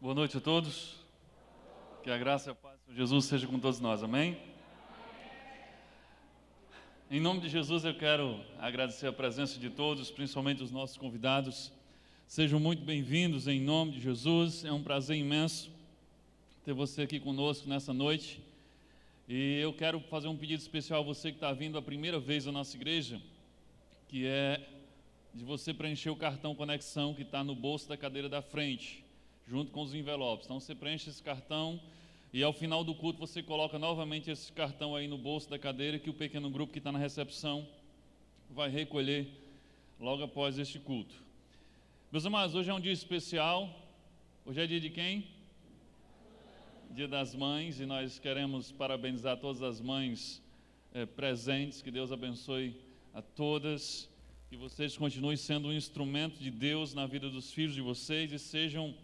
Boa noite a todos. Que a graça e a paz de Jesus seja com todos nós, amém? Em nome de Jesus eu quero agradecer a presença de todos, principalmente os nossos convidados. Sejam muito bem-vindos em nome de Jesus. É um prazer imenso ter você aqui conosco nessa noite. E eu quero fazer um pedido especial a você que está vindo a primeira vez à nossa igreja, que é de você preencher o cartão Conexão que está no bolso da cadeira da frente, junto com os envelopes. Então você preenche esse cartão e ao final do culto você coloca novamente esse cartão aí no bolso da cadeira, que o pequeno grupo que está na recepção vai recolher logo após este culto. Meus amados, hoje é um dia especial. Hoje é dia de quem? Dia das Mães, e nós queremos parabenizar todas as mães presentes. Que Deus abençoe a todas, que vocês continuem sendo um instrumento de Deus na vida dos filhos de vocês e sejam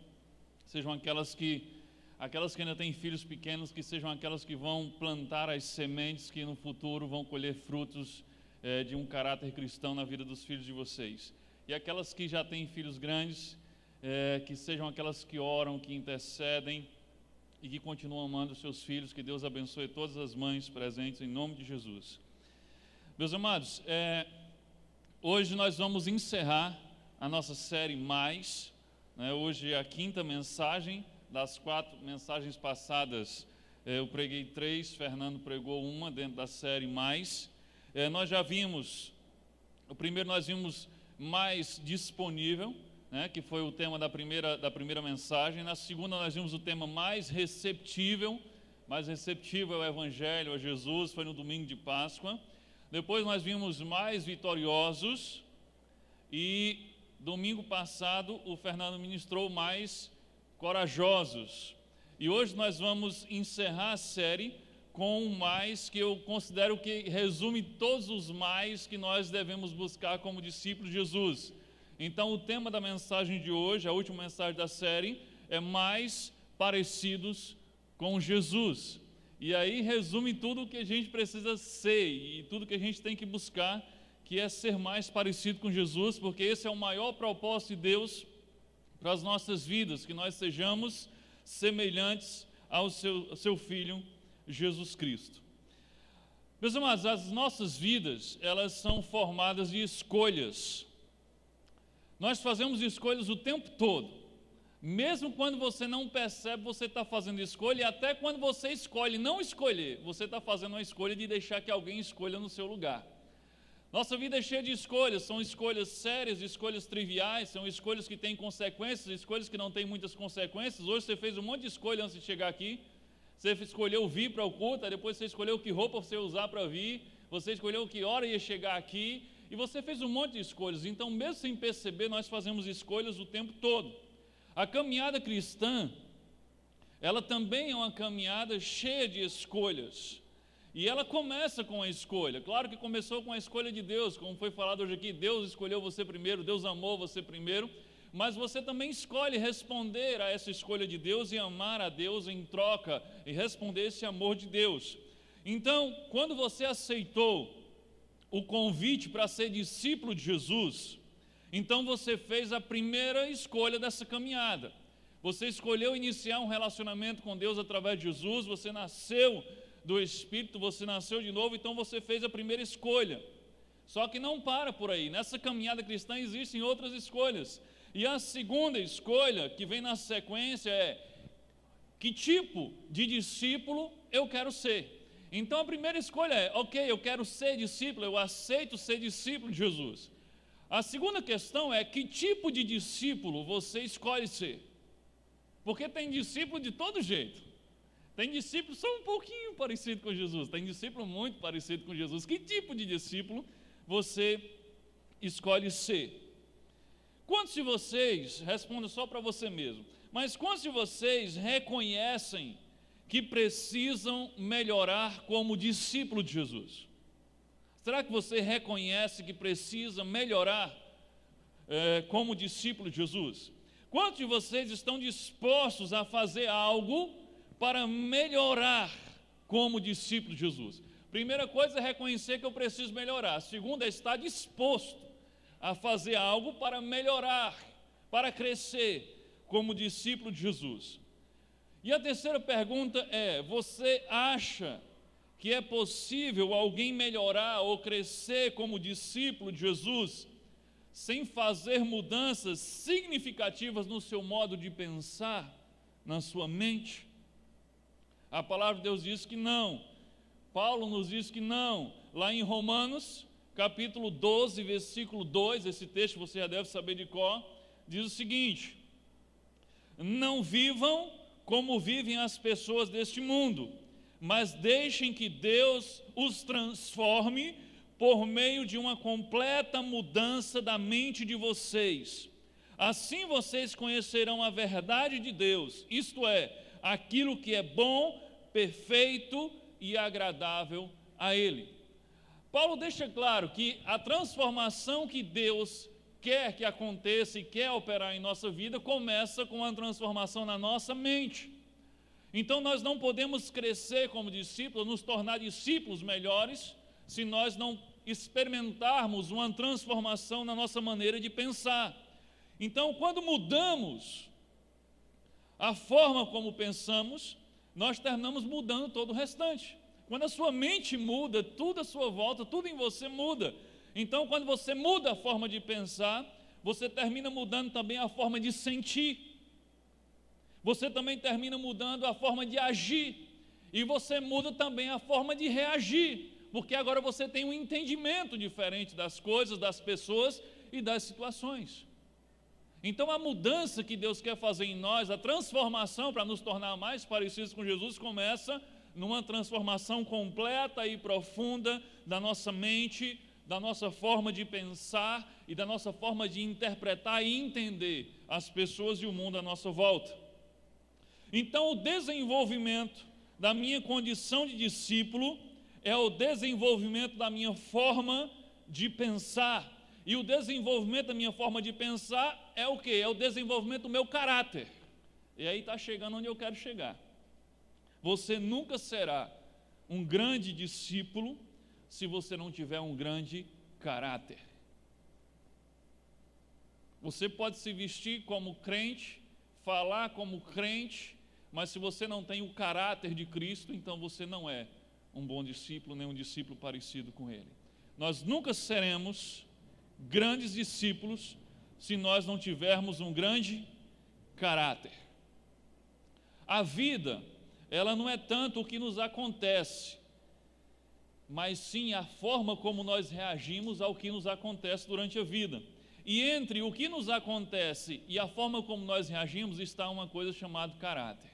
aquelas que ainda têm filhos pequenos, que sejam aquelas que vão plantar as sementes que no futuro vão colher frutos de um caráter cristão na vida dos filhos de vocês. E aquelas que já têm filhos grandes, que sejam aquelas que oram, que intercedem e que continuam amando os seus filhos. Que Deus abençoe todas as mães presentes em nome de Jesus. Meus amados, hoje nós vamos encerrar a nossa série Mais. Hoje é a quinta mensagem. Das 4 mensagens passadas, eu preguei 3, Fernando pregou uma dentro da série Mais. Nós já vimos, o primeiro nós vimos Mais Disponível, que foi o tema da primeira mensagem. Na segunda nós vimos o tema Mais Receptível. Mais receptível ao Evangelho, a Jesus, foi no domingo de Páscoa. Depois nós vimos Mais Vitoriosos e domingo passado o Fernando ministrou Mais Corajosos. E hoje nós vamos encerrar a série com um mais que eu considero que resume todos os mais que nós devemos buscar como discípulos de Jesus. Então o tema da mensagem de hoje, a última mensagem da série, é mais parecidos com Jesus. E aí resume tudo o que a gente precisa ser e tudo que a gente tem que buscar, que é ser mais parecido com Jesus, porque esse é o maior propósito de Deus para as nossas vidas, que nós sejamos semelhantes ao seu Filho, Jesus Cristo. Meus amados, as nossas vidas, elas são formadas de escolhas. Nós fazemos escolhas o tempo todo. Mesmo quando você não percebe, você está fazendo escolha, e até quando você escolhe não escolher, você está fazendo uma escolha de deixar que alguém escolha no seu lugar. Nossa vida é cheia de escolhas, são escolhas sérias, escolhas triviais, são escolhas que têm consequências, escolhas que não têm muitas consequências. Hoje você fez um monte de escolha antes de chegar aqui. Você escolheu vir para o culto, depois você escolheu que roupa você usar para vir, você escolheu que hora ia chegar aqui, e você fez um monte de escolhas. Então, mesmo sem perceber, nós fazemos escolhas o tempo todo. A caminhada cristã, ela também é uma caminhada cheia de escolhas. E ela começa com a escolha. Claro que começou com a escolha de Deus, como foi falado hoje aqui. Deus escolheu você primeiro, Deus amou você primeiro, mas você também escolhe responder a essa escolha de Deus e amar a Deus em troca e responder esse amor de Deus. Então, quando você aceitou o convite para ser discípulo de Jesus, então você fez a primeira escolha dessa caminhada. Você escolheu iniciar um relacionamento com Deus através de Jesus, você nasceu do Espírito, você nasceu de novo, então você fez a primeira escolha. Só que não para por aí. Nessa caminhada cristã existem outras escolhas. E a segunda escolha que vem na sequência é: que tipo de discípulo eu quero ser? Então a primeira escolha é: ok, eu quero ser discípulo, eu aceito ser discípulo de Jesus. A segunda questão é: que tipo de discípulo você escolhe ser? Porque tem discípulo de todo jeito. Tem discípulo só um pouquinho parecido com Jesus, tem discípulo muito parecido com Jesus. Que tipo de discípulo você escolhe ser? Quantos de vocês, responda só para você mesmo, mas quantos de vocês reconhecem que precisam melhorar como discípulo de Jesus? Será que você reconhece que precisa melhorar como discípulo de Jesus? Quantos de vocês estão dispostos a fazer algo para melhorar como discípulo de Jesus? Primeira coisa é reconhecer que eu preciso melhorar. A segunda é estar disposto a fazer algo para melhorar, para crescer. como discípulo de Jesus? E a terceira pergunta é: você acha que é possível alguém melhorar ou crescer como discípulo de Jesus sem fazer mudanças significativas no seu modo de pensar, na sua mente? A palavra de Deus diz que não. Paulo nos diz que não. Lá em Romanos, capítulo 12, versículo 2, esse texto você já deve saber de cor, diz o seguinte: não vivam como vivem as pessoas deste mundo, mas deixem que Deus os transforme por meio de uma completa mudança da mente de vocês. Assim vocês conhecerão a verdade de Deus, isto é, aquilo que é bom, perfeito e agradável a Ele. Paulo deixa claro que a transformação que Deus quer que aconteça e quer operar em nossa vida começa com a transformação na nossa mente. Então nós não podemos crescer como discípulos, nos tornar discípulos melhores, se nós não experimentarmos uma transformação na nossa maneira de pensar. Então, quando mudamos a forma como pensamos, nós terminamos mudando todo o restante. Quando a sua mente muda, tudo à sua volta, tudo em você muda. Então, quando você muda a forma de pensar, você termina mudando também a forma de sentir. Você também termina mudando a forma de agir. E você muda também a forma de reagir, porque agora você tem um entendimento diferente das coisas, das pessoas e das situações. Então a mudança que Deus quer fazer em nós, a transformação para nos tornar mais parecidos com Jesus, começa numa transformação completa e profunda da nossa mente, da nossa forma de pensar e da nossa forma de interpretar e entender as pessoas e o mundo à nossa volta. Então o desenvolvimento da minha condição de discípulo é o desenvolvimento da minha forma de pensar. E o desenvolvimento da minha forma de pensar é o quê? É o desenvolvimento do meu caráter. E aí está chegando onde eu quero chegar. Você nunca será um grande discípulo se você não tiver um grande caráter. Você pode se vestir como crente, falar como crente, mas se você não tem o caráter de Cristo, então você não é um bom discípulo, nem um discípulo parecido com Ele. Nós nunca seremos grandes discípulos se nós não tivermos um grande caráter. A vida, ela não é tanto o que nos acontece, mas sim a forma como nós reagimos ao que nos acontece durante a vida. E entre o que nos acontece e a forma como nós reagimos está uma coisa chamada caráter.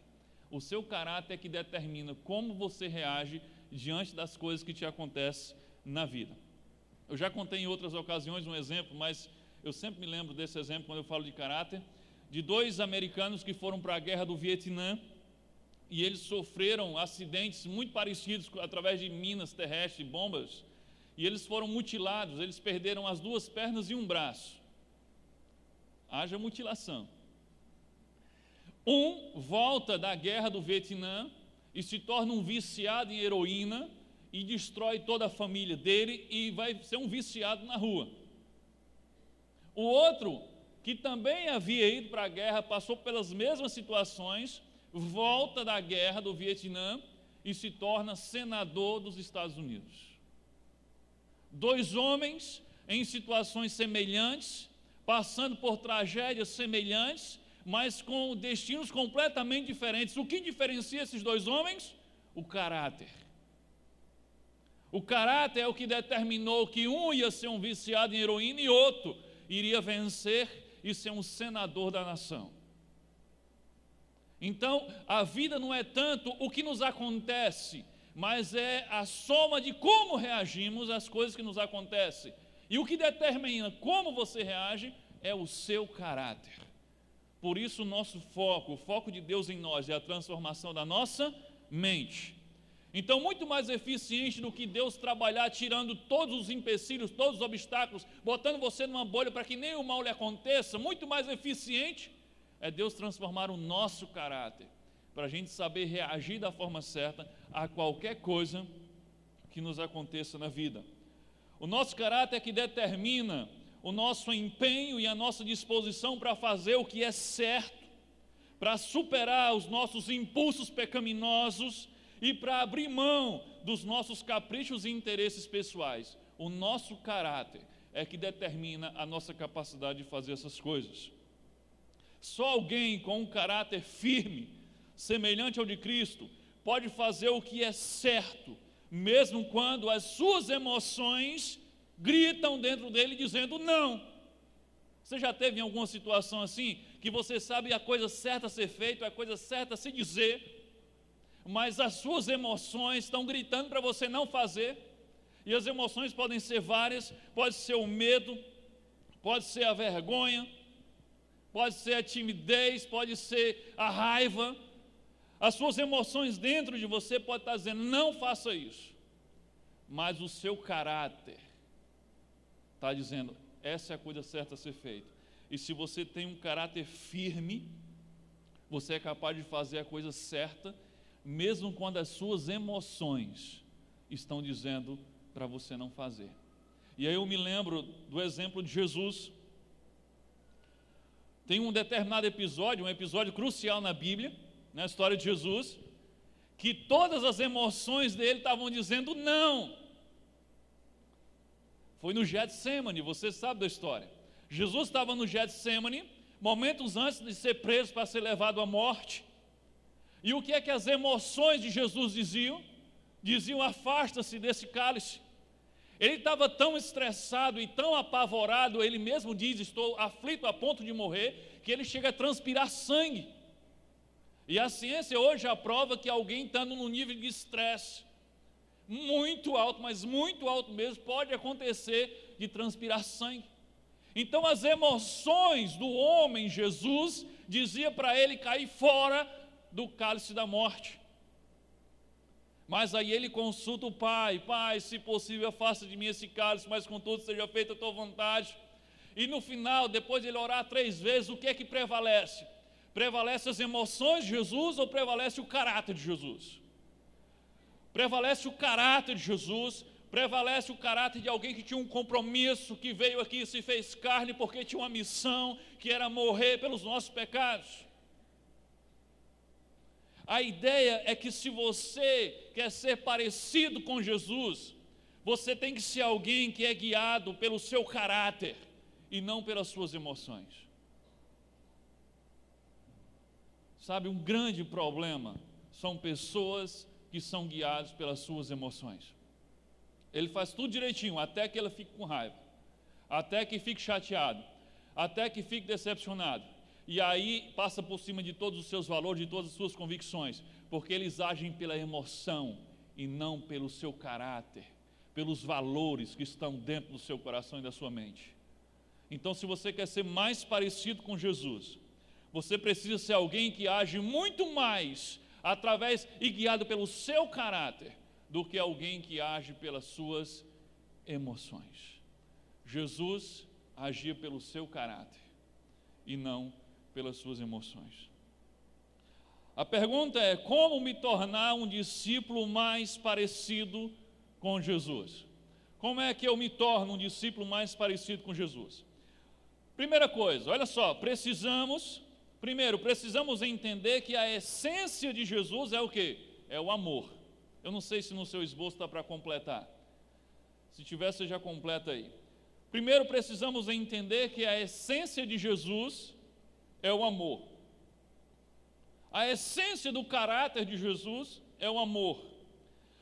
O seu caráter é que determina como você reage diante das coisas que te acontecem na vida. Eu já contei em outras ocasiões um exemplo, mas eu sempre me lembro desse exemplo quando eu falo de caráter, de dois americanos que foram para a guerra do Vietnã e eles sofreram acidentes muito parecidos através de minas terrestres, bombas, e eles foram mutilados, eles perderam as 2 pernas e um braço. Haja mutilação. Um volta da guerra do Vietnã e se torna um viciado em heroína e destrói toda a família dele e vai ser um viciado na rua. O outro, que também havia ido para a guerra, passou pelas mesmas situações, volta da guerra do Vietnã e se torna senador dos Estados Unidos. 2 homens em situações semelhantes, passando por tragédias semelhantes, mas com destinos completamente diferentes. O que diferencia esses 2 homens? O caráter. O caráter é o que determinou que um ia ser um viciado em heroína e outro iria vencer e ser um senador da nação. Então, a vida não é tanto o que nos acontece, mas é a soma de como reagimos às coisas que nos acontecem. E o que determina como você reage é o seu caráter. Por isso o nosso foco, o foco de Deus em nós é a transformação da nossa mente. Então, muito mais eficiente do que Deus trabalhar tirando todos os empecilhos, todos os obstáculos, botando você numa bolha para que nem o mal lhe aconteça, muito mais eficiente é Deus transformar o nosso caráter, para a gente saber reagir da forma certa a qualquer coisa que nos aconteça na vida. O nosso caráter é que determina o nosso empenho e a nossa disposição para fazer o que é certo para superar os nossos impulsos pecaminosos e para abrir mão dos nossos caprichos e interesses pessoais. O nosso caráter é que determina a nossa capacidade de fazer essas coisas. Só alguém com um caráter firme, semelhante ao de Cristo, pode fazer o que é certo, mesmo quando as suas emoções gritam dentro dele dizendo não. Você já teve em alguma situação assim, que você sabe a coisa certa a ser feita, a coisa certa a se dizer, mas as suas emoções estão gritando para você não fazer? E as emoções podem ser várias, pode ser o medo, pode ser a vergonha, pode ser a timidez, pode ser a raiva. As suas emoções dentro de você podem estar dizendo, não faça isso. Mas o seu caráter está dizendo, essa é a coisa certa a ser feita. E se você tem um caráter firme, você é capaz de fazer a coisa certa, mesmo quando as suas emoções estão dizendo para você não fazer. E aí eu me lembro do exemplo de Jesus. Tem um determinado episódio, um episódio crucial na Bíblia, na história de Jesus, que todas as emoções dele estavam dizendo não. Foi no Getsemane, você sabe da história. Jesus estava no Getsemane, momentos antes de ser preso para ser levado à morte. E o que é que as emoções de Jesus diziam? Diziam, afasta-se desse cálice. Ele estava tão estressado e tão apavorado, ele mesmo diz, estou aflito a ponto de morrer, que ele chega a transpirar sangue. E a ciência hoje aprova que alguém estando num nível de estresse muito alto, mas muito alto mesmo, pode acontecer de transpirar sangue. Então as emoções do homem Jesus dizia para ele cair fora do cálice da morte. Mas aí ele consulta o Pai, Pai, se possível afasta de mim esse cálice, mas contudo seja feita a tua vontade. E no final, depois de ele orar 3 vezes, o que é que prevalece? Prevalece as emoções de Jesus ou prevalece o caráter de Jesus? Prevalece o caráter de Jesus, prevalece o caráter de alguém que tinha um compromisso, que veio aqui e se fez carne porque tinha uma missão, que era morrer pelos nossos pecados. A ideia é que se você quer ser parecido com Jesus, você tem que ser alguém que é guiado pelo seu caráter e não pelas suas emoções. Sabe, um grande problema são pessoas que são guiadas pelas suas emoções. Ele faz tudo direitinho, até que ele fique com raiva, até que fique chateado, até que fique decepcionado. E aí passa por cima de todos os seus valores, de todas as suas convicções, porque eles agem pela emoção e não pelo seu caráter, pelos valores que estão dentro do seu coração e da sua mente. Então, se você quer ser mais parecido com Jesus, você precisa ser alguém que age muito mais através e guiado pelo seu caráter do que alguém que age pelas suas emoções. Jesus agia pelo seu caráter e não pelas suas emoções. A pergunta é: como me tornar um discípulo mais parecido com Jesus? Como é que eu me torno um discípulo mais parecido com Jesus? Primeira coisa, olha só, precisamos entender que a essência de Jesus é o quê? É o amor. Eu não sei se no seu esboço está para completar. Se tiver, você já completa aí. Primeiro precisamos entender que a essência de Jesus é o amor. A essência do caráter de Jesus é o amor.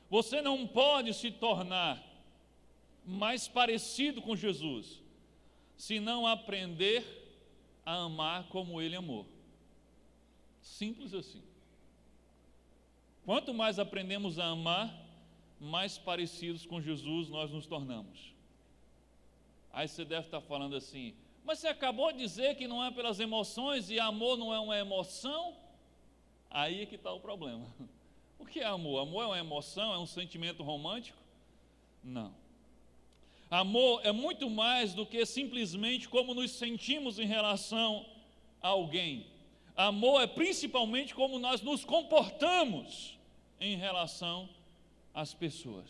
Você não pode se tornar mais parecido com Jesus se não aprender a amar como Ele amou. Simples assim. Quanto mais aprendemos a amar, mais parecidos com Jesus nós nos tornamos. Aí você deve estar falando assim: mas você acabou de dizer que não é pelas emoções e amor não é uma emoção? Aí é que está o problema. O que é amor? Amor é uma emoção? É um sentimento romântico? Não. Amor é muito mais do que simplesmente como nos sentimos em relação a alguém. Amor é principalmente como nós nos comportamos em relação às pessoas.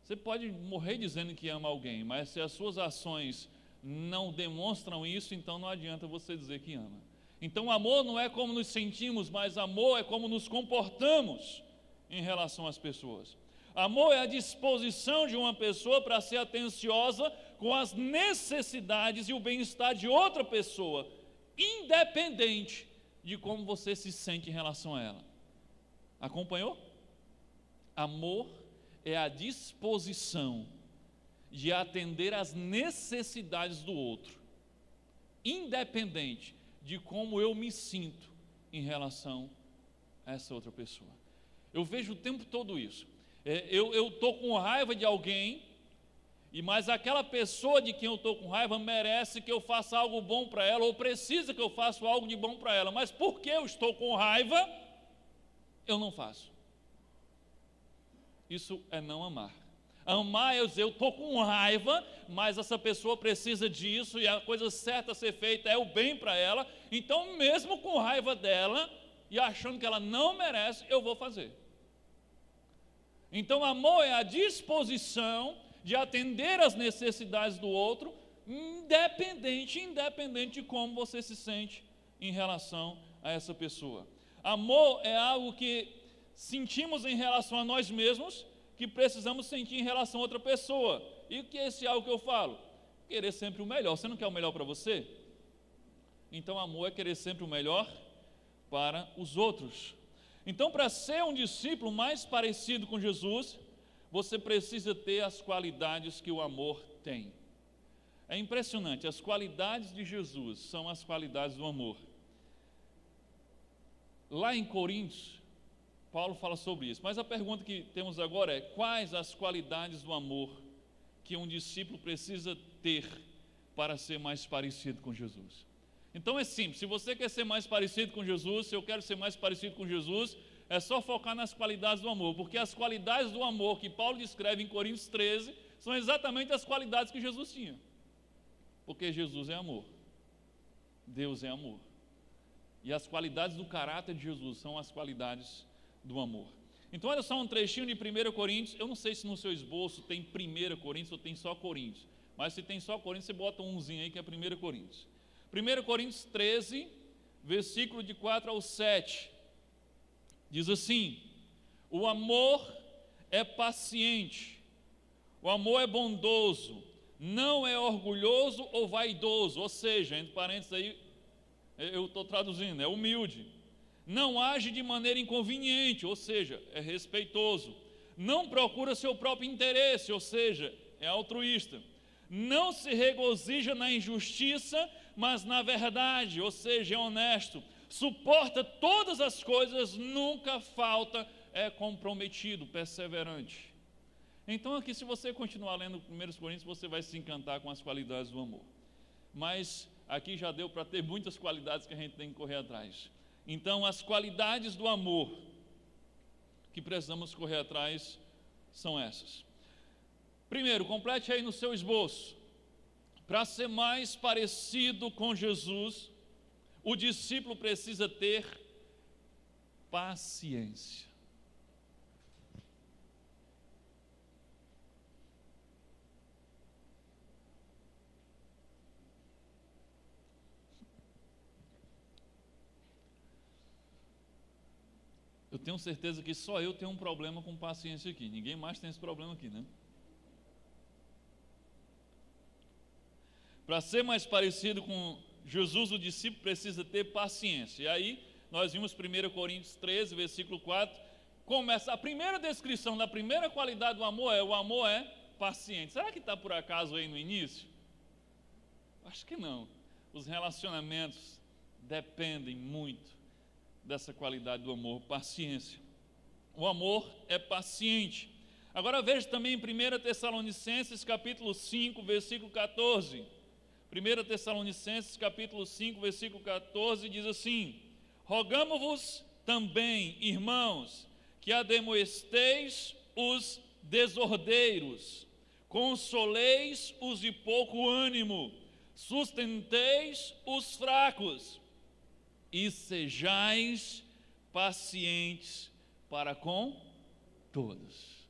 Você pode morrer dizendo que ama alguém, mas se as suas ações não demonstram isso, então não adianta você dizer que ama. Então, amor não é como nos sentimos, mas amor é como nos comportamos em relação às pessoas. Amor é a disposição de uma pessoa para ser atenciosa com as necessidades e o bem-estar de outra pessoa, independente de como você se sente em relação a ela. Acompanhou? Amor é a disposição de atender às necessidades do outro, independente de como eu me sinto em relação a essa outra pessoa. Eu vejo o tempo todo isso. Eu estou com raiva de alguém, mas aquela pessoa de quem eu estou com raiva merece que eu faça algo bom para ela, ou precisa que eu faça algo de bom para ela, mas porque eu estou com raiva, eu não faço. Isso é não amar. Amar é dizer, eu estou com raiva, mas essa pessoa precisa disso, e a coisa certa a ser feita é o bem para ela, então mesmo com raiva dela, e achando que ela não merece, eu vou fazer. Então amor é a disposição de atender às necessidades do outro, independente de como você se sente em relação a essa pessoa. Amor é algo que sentimos em relação a nós mesmos, que precisamos sentir em relação a outra pessoa. E o que é esse algo que eu falo? Querer sempre o melhor. Você não quer o melhor para você? Então amor é querer sempre o melhor para os outros. Então, para ser um discípulo mais parecido com Jesus, você precisa ter as qualidades que o amor tem. É impressionante, as qualidades de Jesus são as qualidades do amor. Lá em Coríntios, Paulo fala sobre isso, mas a pergunta que temos agora é: quais as qualidades do amor que um discípulo precisa ter para ser mais parecido com Jesus? Então é simples, se você quer ser mais parecido com Jesus, se eu quero ser mais parecido com Jesus, é só focar nas qualidades do amor, porque as qualidades do amor que Paulo descreve em Coríntios 13 são exatamente as qualidades que Jesus tinha, porque Jesus é amor, Deus é amor, e as qualidades do caráter de Jesus são as qualidades do amor. Então olha só um trechinho de 1 Coríntios, eu não sei se no seu esboço tem 1 Coríntios ou tem só Coríntios, mas se tem só Coríntios, você bota umzinho aí que é 1 Coríntios. 1 Coríntios 13, versículo de 4 ao 7, diz assim: o amor é paciente, o amor é bondoso, não é orgulhoso ou vaidoso, ou seja, entre parênteses aí, eu estou traduzindo, é humilde, não age de maneira inconveniente, ou seja, é respeitoso, não procura seu próprio interesse, ou seja, é altruísta, não se regozija na injustiça, mas na verdade, ou seja, é honesto, suporta todas as coisas, nunca falta, é comprometido, perseverante. Então aqui, se você continuar lendo 1 Coríntios, você vai se encantar com as qualidades do amor. Mas aqui já deu para ter muitas qualidades que a gente tem que correr atrás. Então as qualidades do amor que precisamos correr atrás são essas. Primeiro, complete aí no seu esboço. Para ser mais parecido com Jesus, o discípulo precisa ter paciência. Eu tenho certeza que só eu tenho um problema com paciência aqui. Ninguém mais tem esse problema aqui, né? Para ser mais parecido com Jesus, o discípulo precisa ter paciência. E aí, nós vimos 1 Coríntios 13, versículo 4, começa a primeira descrição da primeira qualidade do amor o amor é paciente. Será que está por acaso aí no início? Acho que não. Os relacionamentos dependem muito dessa qualidade do amor, paciência. O amor é paciente. Agora veja também em 1 Tessalonicenses capítulo 5, versículo 14. 1 Tessalonicenses capítulo 5, versículo 14 diz assim: rogamo-vos também, irmãos, que ademoesteis os desordeiros, consoleis os de pouco ânimo, sustenteis os fracos e sejais pacientes para com todos.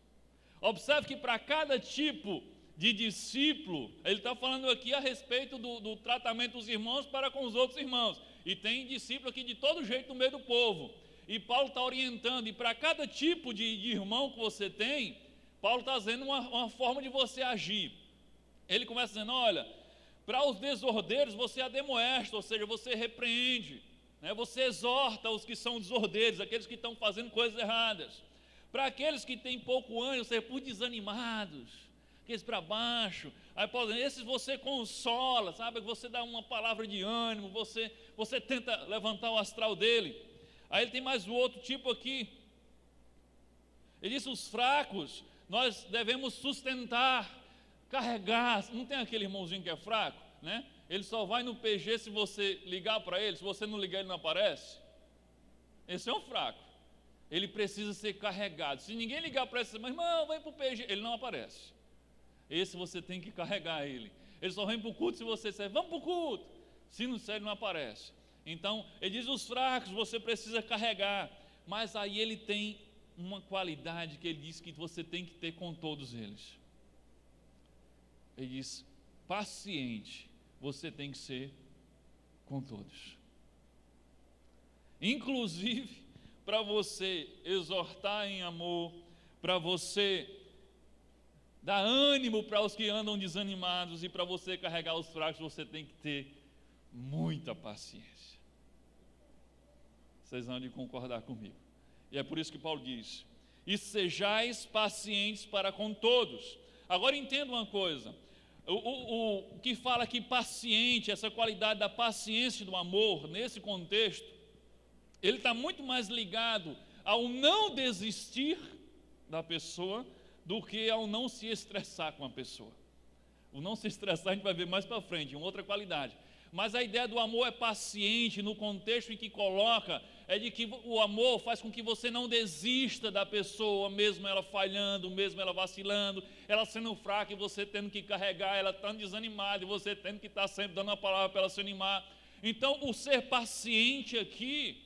Observe que para cada tipo de discípulo, ele está falando aqui a respeito do tratamento dos irmãos para com os outros irmãos. E tem discípulo aqui de todo jeito no meio do povo. E Paulo está orientando, e para cada tipo de irmão que você tem, Paulo está dizendo uma forma de você agir. Ele começa dizendo, olha, para os desordeiros você ademoesta, ou seja, você repreende, né? Você exorta os que são desordeiros, aqueles que estão fazendo coisas erradas. Para aqueles que têm pouco ânimo, ou seja, por desanimados, aqueles para baixo, aí Paulo diz, esses você consola, sabe? Você dá uma palavra de ânimo, você tenta levantar o astral dele. Aí ele tem mais o outro tipo aqui. Ele diz, os fracos, nós devemos sustentar, carregar. Não tem aquele irmãozinho que é fraco, né? Ele só vai no PG se você ligar para ele, se você não ligar ele não aparece. Esse é um fraco. Ele precisa ser carregado. Se ninguém ligar para ele, mas irmão, vai para o PG, ele não aparece. Esse você tem que carregar ele. Ele só vem para o culto se você disser, vamos para o culto. Se não disser, ele não aparece. Então, ele diz, os fracos você precisa carregar. Mas aí ele tem uma qualidade que ele diz que você tem que ter com todos eles. Ele diz, paciente você tem que ser com todos. Inclusive, para você exortar em amor, para você dar ânimo para os que andam desanimados e para você carregar os fracos, você tem que ter muita paciência. Vocês vão de concordar comigo. E é por isso que Paulo diz, e sejais pacientes para com todos. Agora entenda uma coisa, o que fala aqui paciente, essa qualidade da paciência e do amor, nesse contexto, ele está muito mais ligado ao não desistir da pessoa do que ao não se estressar com a pessoa. O não se estressar a gente vai ver mais para frente, uma outra qualidade. Mas a ideia do amor é paciente, no contexto em que coloca, é de que o amor faz com que você não desista da pessoa, mesmo ela falhando, mesmo ela vacilando, ela sendo fraca e você tendo que carregar, ela estando desanimada e você tendo que estar sempre dando uma palavra para ela se animar. Então, o ser paciente aqui,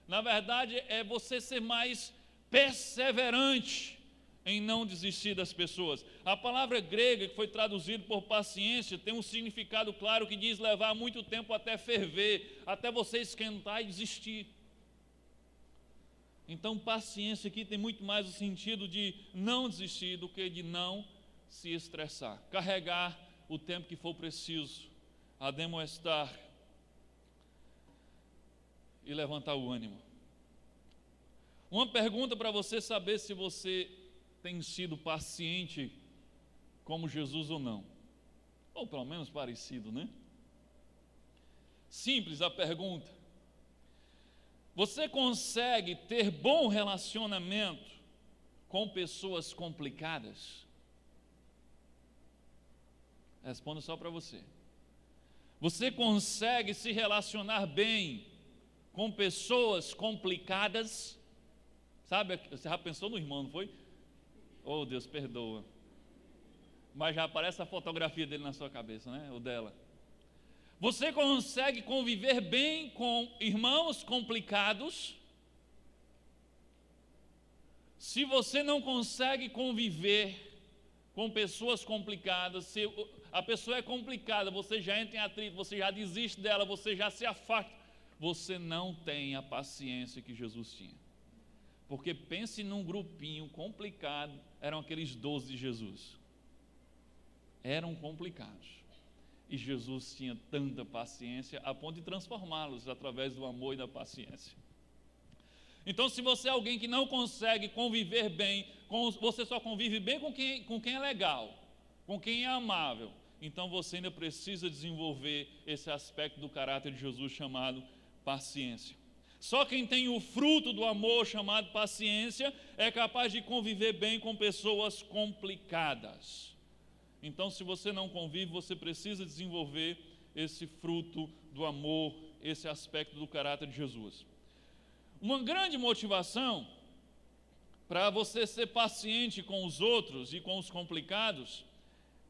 na verdade, é você ser mais perseverante em não desistir das pessoas. A palavra grega que foi traduzida por paciência tem um significado claro que diz levar muito tempo até ferver, até você esquentar e desistir. Então paciência aqui tem muito mais o sentido de não desistir do que de não se estressar, carregar o tempo que for preciso, ademoestar e levantar o ânimo. Uma pergunta para você saber se você tem sido paciente como Jesus ou não, ou pelo menos parecido, né? Simples a pergunta. Você consegue ter bom relacionamento com pessoas complicadas? Respondo só para você. Você consegue se relacionar bem com pessoas complicadas? Sabe, você já pensou no irmão, não foi? Oh, Deus, perdoa. Mas já aparece a fotografia dele na sua cabeça, né? Ou dela. Você consegue conviver bem com irmãos complicados? Se você não consegue conviver com pessoas complicadas, se a pessoa é complicada, você já entra em atrito, você já desiste dela, você já se afasta, você não tem a paciência que Jesus tinha. Porque pense num grupinho complicado, eram aqueles 12 de Jesus. Eram complicados. E Jesus tinha tanta paciência a ponto de transformá-los através do amor e da paciência. Então, se você é alguém que não consegue conviver bem, você só convive bem com quem é legal, com quem é amável, então você ainda precisa desenvolver esse aspecto do caráter de Jesus chamado paciência. Só quem tem o fruto do amor chamado paciência é capaz de conviver bem com pessoas complicadas. Então, se você não convive, você precisa desenvolver esse fruto do amor, esse aspecto do caráter de Jesus. Uma grande motivação para você ser paciente com os outros e com os complicados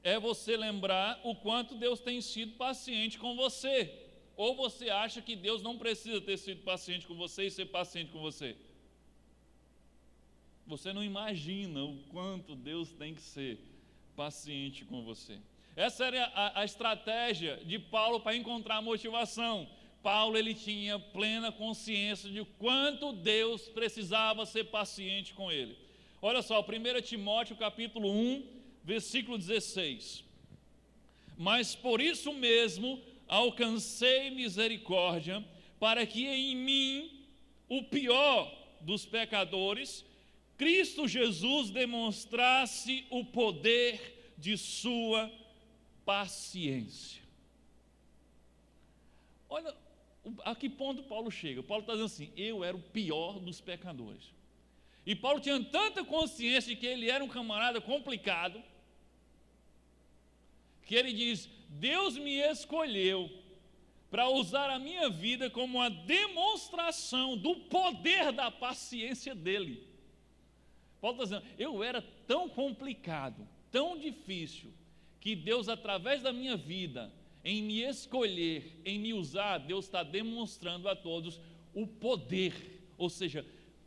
é você lembrar o quanto Deus tem sido paciente com você. Ou você acha que Deus não precisa ter sido paciente com você e ser paciente com você? Você não imagina o quanto Deus tem que ser paciente com você. Essa era a estratégia de Paulo para encontrar motivação. Paulo ele tinha plena consciência de quanto Deus precisava ser paciente com ele. Olha só, 1 Timóteo capítulo 1, versículo 16. Mas por isso mesmo alcancei misericórdia, para que em mim, o pior dos pecadores, Cristo Jesus demonstrasse o poder de sua paciência. Olha a que ponto Paulo chega. Paulo está dizendo assim: eu era o pior dos pecadores. E Paulo tinha tanta consciência de que ele era um camarada complicado, que ele diz: Deus me escolheu para usar a minha vida como uma demonstração do poder da paciência dele. Paulo está dizendo: eu era tão complicado, tão difícil, que Deus, através da minha vida, em me escolher, em me usar, Deus está demonstrando a todos o poder, ou seja,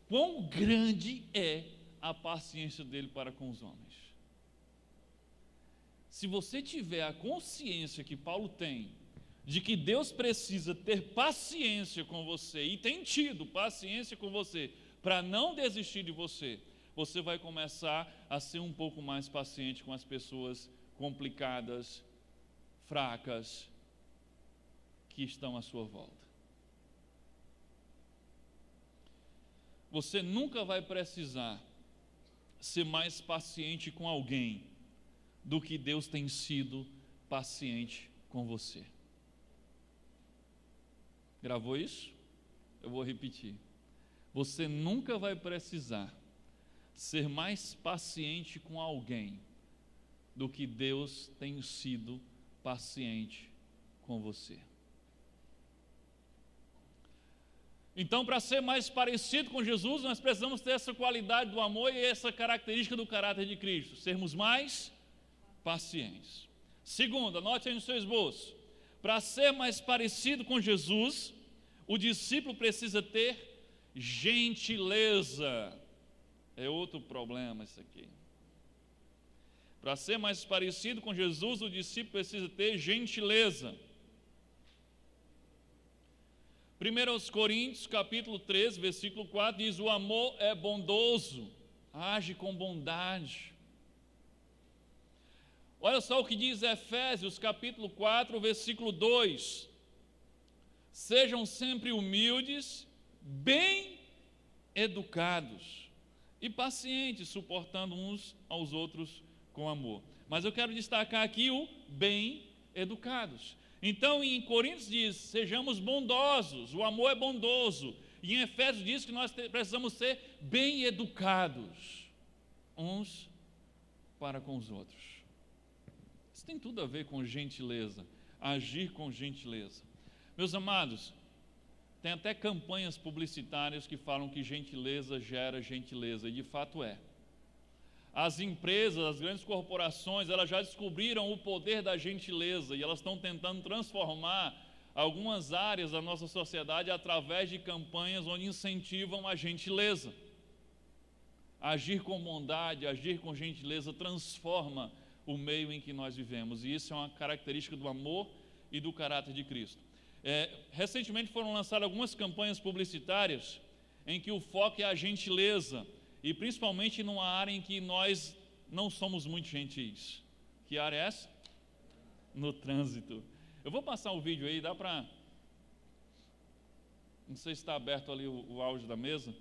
quão grande é a paciência dele para com os homens. Se você tiver a consciência que Paulo tem, de que Deus precisa ter paciência com você, e tem tido paciência com você, para não desistir de você, você vai começar a ser um pouco mais paciente com as pessoas complicadas, fracas, que estão à sua volta. Você nunca vai precisar ser mais paciente com alguém do que Deus tem sido paciente com você. Gravou isso? Eu vou repetir. Você nunca vai precisar ser mais paciente com alguém do que Deus tem sido paciente com você. Então, para ser mais parecido com Jesus, nós precisamos ter essa qualidade do amor e essa característica do caráter de Cristo, sermos mais pacientes. Segundo, anote aí no seu esboço: para ser mais parecido com Jesus, o discípulo precisa ter gentileza. É outro problema isso aqui. Para ser mais parecido com Jesus, o discípulo precisa ter gentileza. 1 Coríntios capítulo 13, versículo 4 diz: o amor é bondoso, age com bondade. Olha só o que diz Efésios capítulo 4, versículo 2: sejam sempre humildes, bem educados e pacientes, suportando uns aos outros com amor. Mas eu quero destacar aqui o bem educados. Então em Coríntios diz: sejamos bondosos, o amor é bondoso. E em Efésios diz que nós precisamos ser bem educados uns para com os outros. Isso tem tudo a ver com gentileza, agir com gentileza. Meus amados, tem até campanhas publicitárias que falam que gentileza gera gentileza, e de fato é. As empresas, as grandes corporações, elas já descobriram o poder da gentileza e elas estão tentando transformar algumas áreas da nossa sociedade através de campanhas onde incentivam a gentileza. Agir com bondade, agir com gentileza transforma o meio em que nós vivemos, e isso é uma característica do amor e do caráter de Cristo. Recentemente foram lançadas algumas campanhas publicitárias em que o foco é a gentileza, e principalmente numa área em que nós não somos muito gentis. Que área é essa? No trânsito. Eu vou passar o vídeo aí, dá para... Não sei se está aberto ali o áudio da mesa.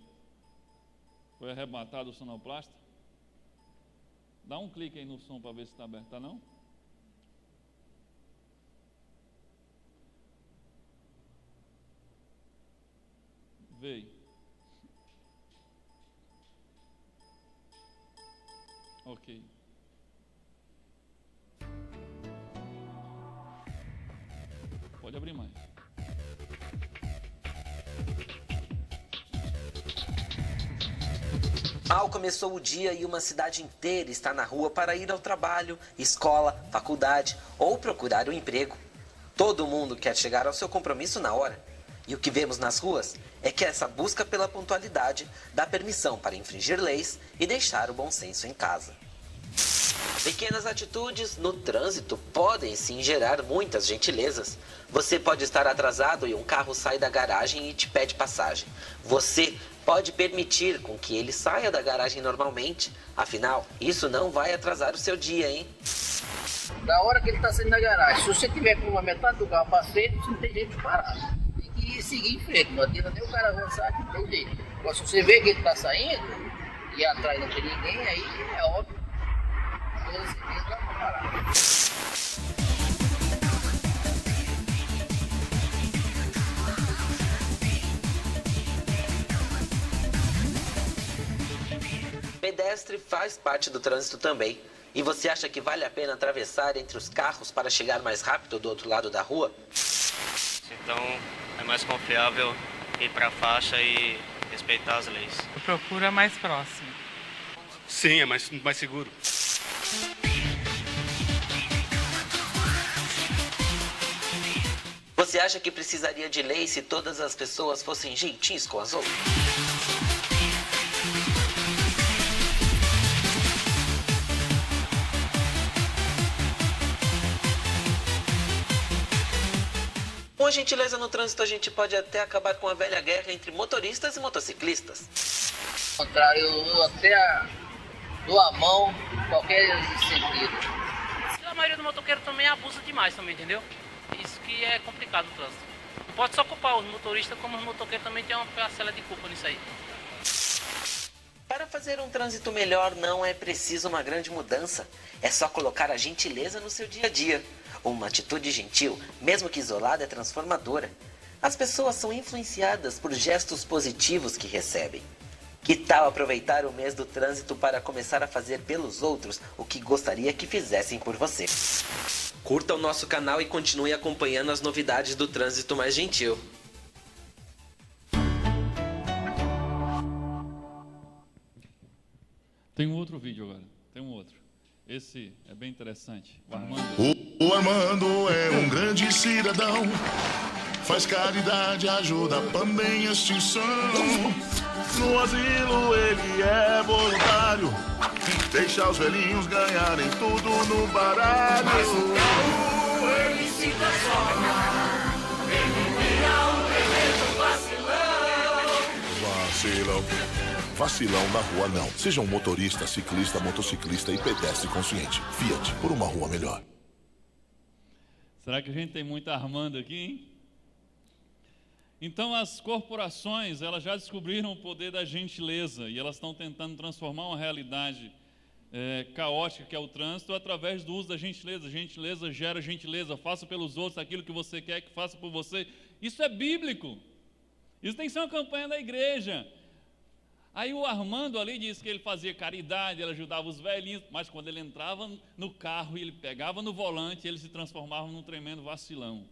Foi arrebatado o sonoplasta. Dá um clique aí no som para ver se está aberto, tá não? Veio. Ok. Pode abrir mais. Mal começou o dia e uma cidade inteira está na rua para ir ao trabalho, escola, faculdade ou procurar um emprego. Todo mundo quer chegar ao seu compromisso na hora. E o que vemos nas ruas é que essa busca pela pontualidade dá permissão para infringir leis e deixar o bom senso em casa. Pequenas atitudes no trânsito podem sim gerar muitas gentilezas. Você pode estar atrasado e um carro sai da garagem e te pede passagem. Você pode permitir com que ele saia da garagem normalmente. Afinal, isso não vai atrasar o seu dia, hein? Da hora que ele está saindo da garagem, se você tiver com uma metade do carro para frente, você não tem jeito de parar. Tem que seguir em frente, não adianta nem o cara avançar, não tem jeito. Agora, se você vê que ele está saindo e atrás não tem ninguém, aí é óbvio. Toda certeza vai parar. Pedestre faz parte do trânsito também. E você acha que vale a pena atravessar entre os carros para chegar mais rápido do outro lado da rua? Então é mais confiável ir para a faixa e respeitar as leis. Eu procuro a mais próxima. Sim, é mais seguro. Você acha que precisaria de lei se todas as pessoas fossem gentis com as outras? Com a gentileza no trânsito, a gente pode até acabar com a velha guerra entre motoristas e motociclistas. Ao contrário, eu até dou a mão em qualquer sentido. A maioria do motoqueiro também abusa demais também, entendeu? Isso que é complicado o trânsito. Não pode só culpar os motoristas, como os motoqueiros também tem uma parcela de culpa nisso aí. Para fazer um trânsito melhor não é preciso uma grande mudança. É só colocar a gentileza no seu dia a dia. Uma atitude gentil, mesmo que isolada, é transformadora. As pessoas são influenciadas por gestos positivos que recebem. Que tal aproveitar o mês do trânsito para começar a fazer pelos outros o que gostaria que fizessem por você? Curta o nosso canal e continue acompanhando as novidades do trânsito mais gentil. Tem um outro vídeo agora, tem um outro. Esse é bem interessante. O Armando. O Armando é um grande cidadão, faz caridade, ajuda também a extinção. No asilo ele é voluntário, deixa os velhinhos ganharem tudo no baralho. Mas o carro ele se transforma, ele vira um tremendo vacilão. Vacilão na rua não. Seja um motorista, ciclista, motociclista e pedestre consciente. Fiat, por uma rua melhor. Será que a gente tem muito Armando aqui, hein? Então as corporações, elas já descobriram o poder da gentileza e elas estão tentando transformar uma realidade caótica que é o trânsito através do uso da gentileza. Gentileza gera gentileza, faça pelos outros aquilo que você quer que faça por você. Isso é bíblico. Isso tem que ser uma campanha da igreja. Aí o Armando ali disse que ele fazia caridade, ele ajudava os velhinhos, mas quando ele entrava no carro e ele pegava no volante, ele se transformava num tremendo vacilão.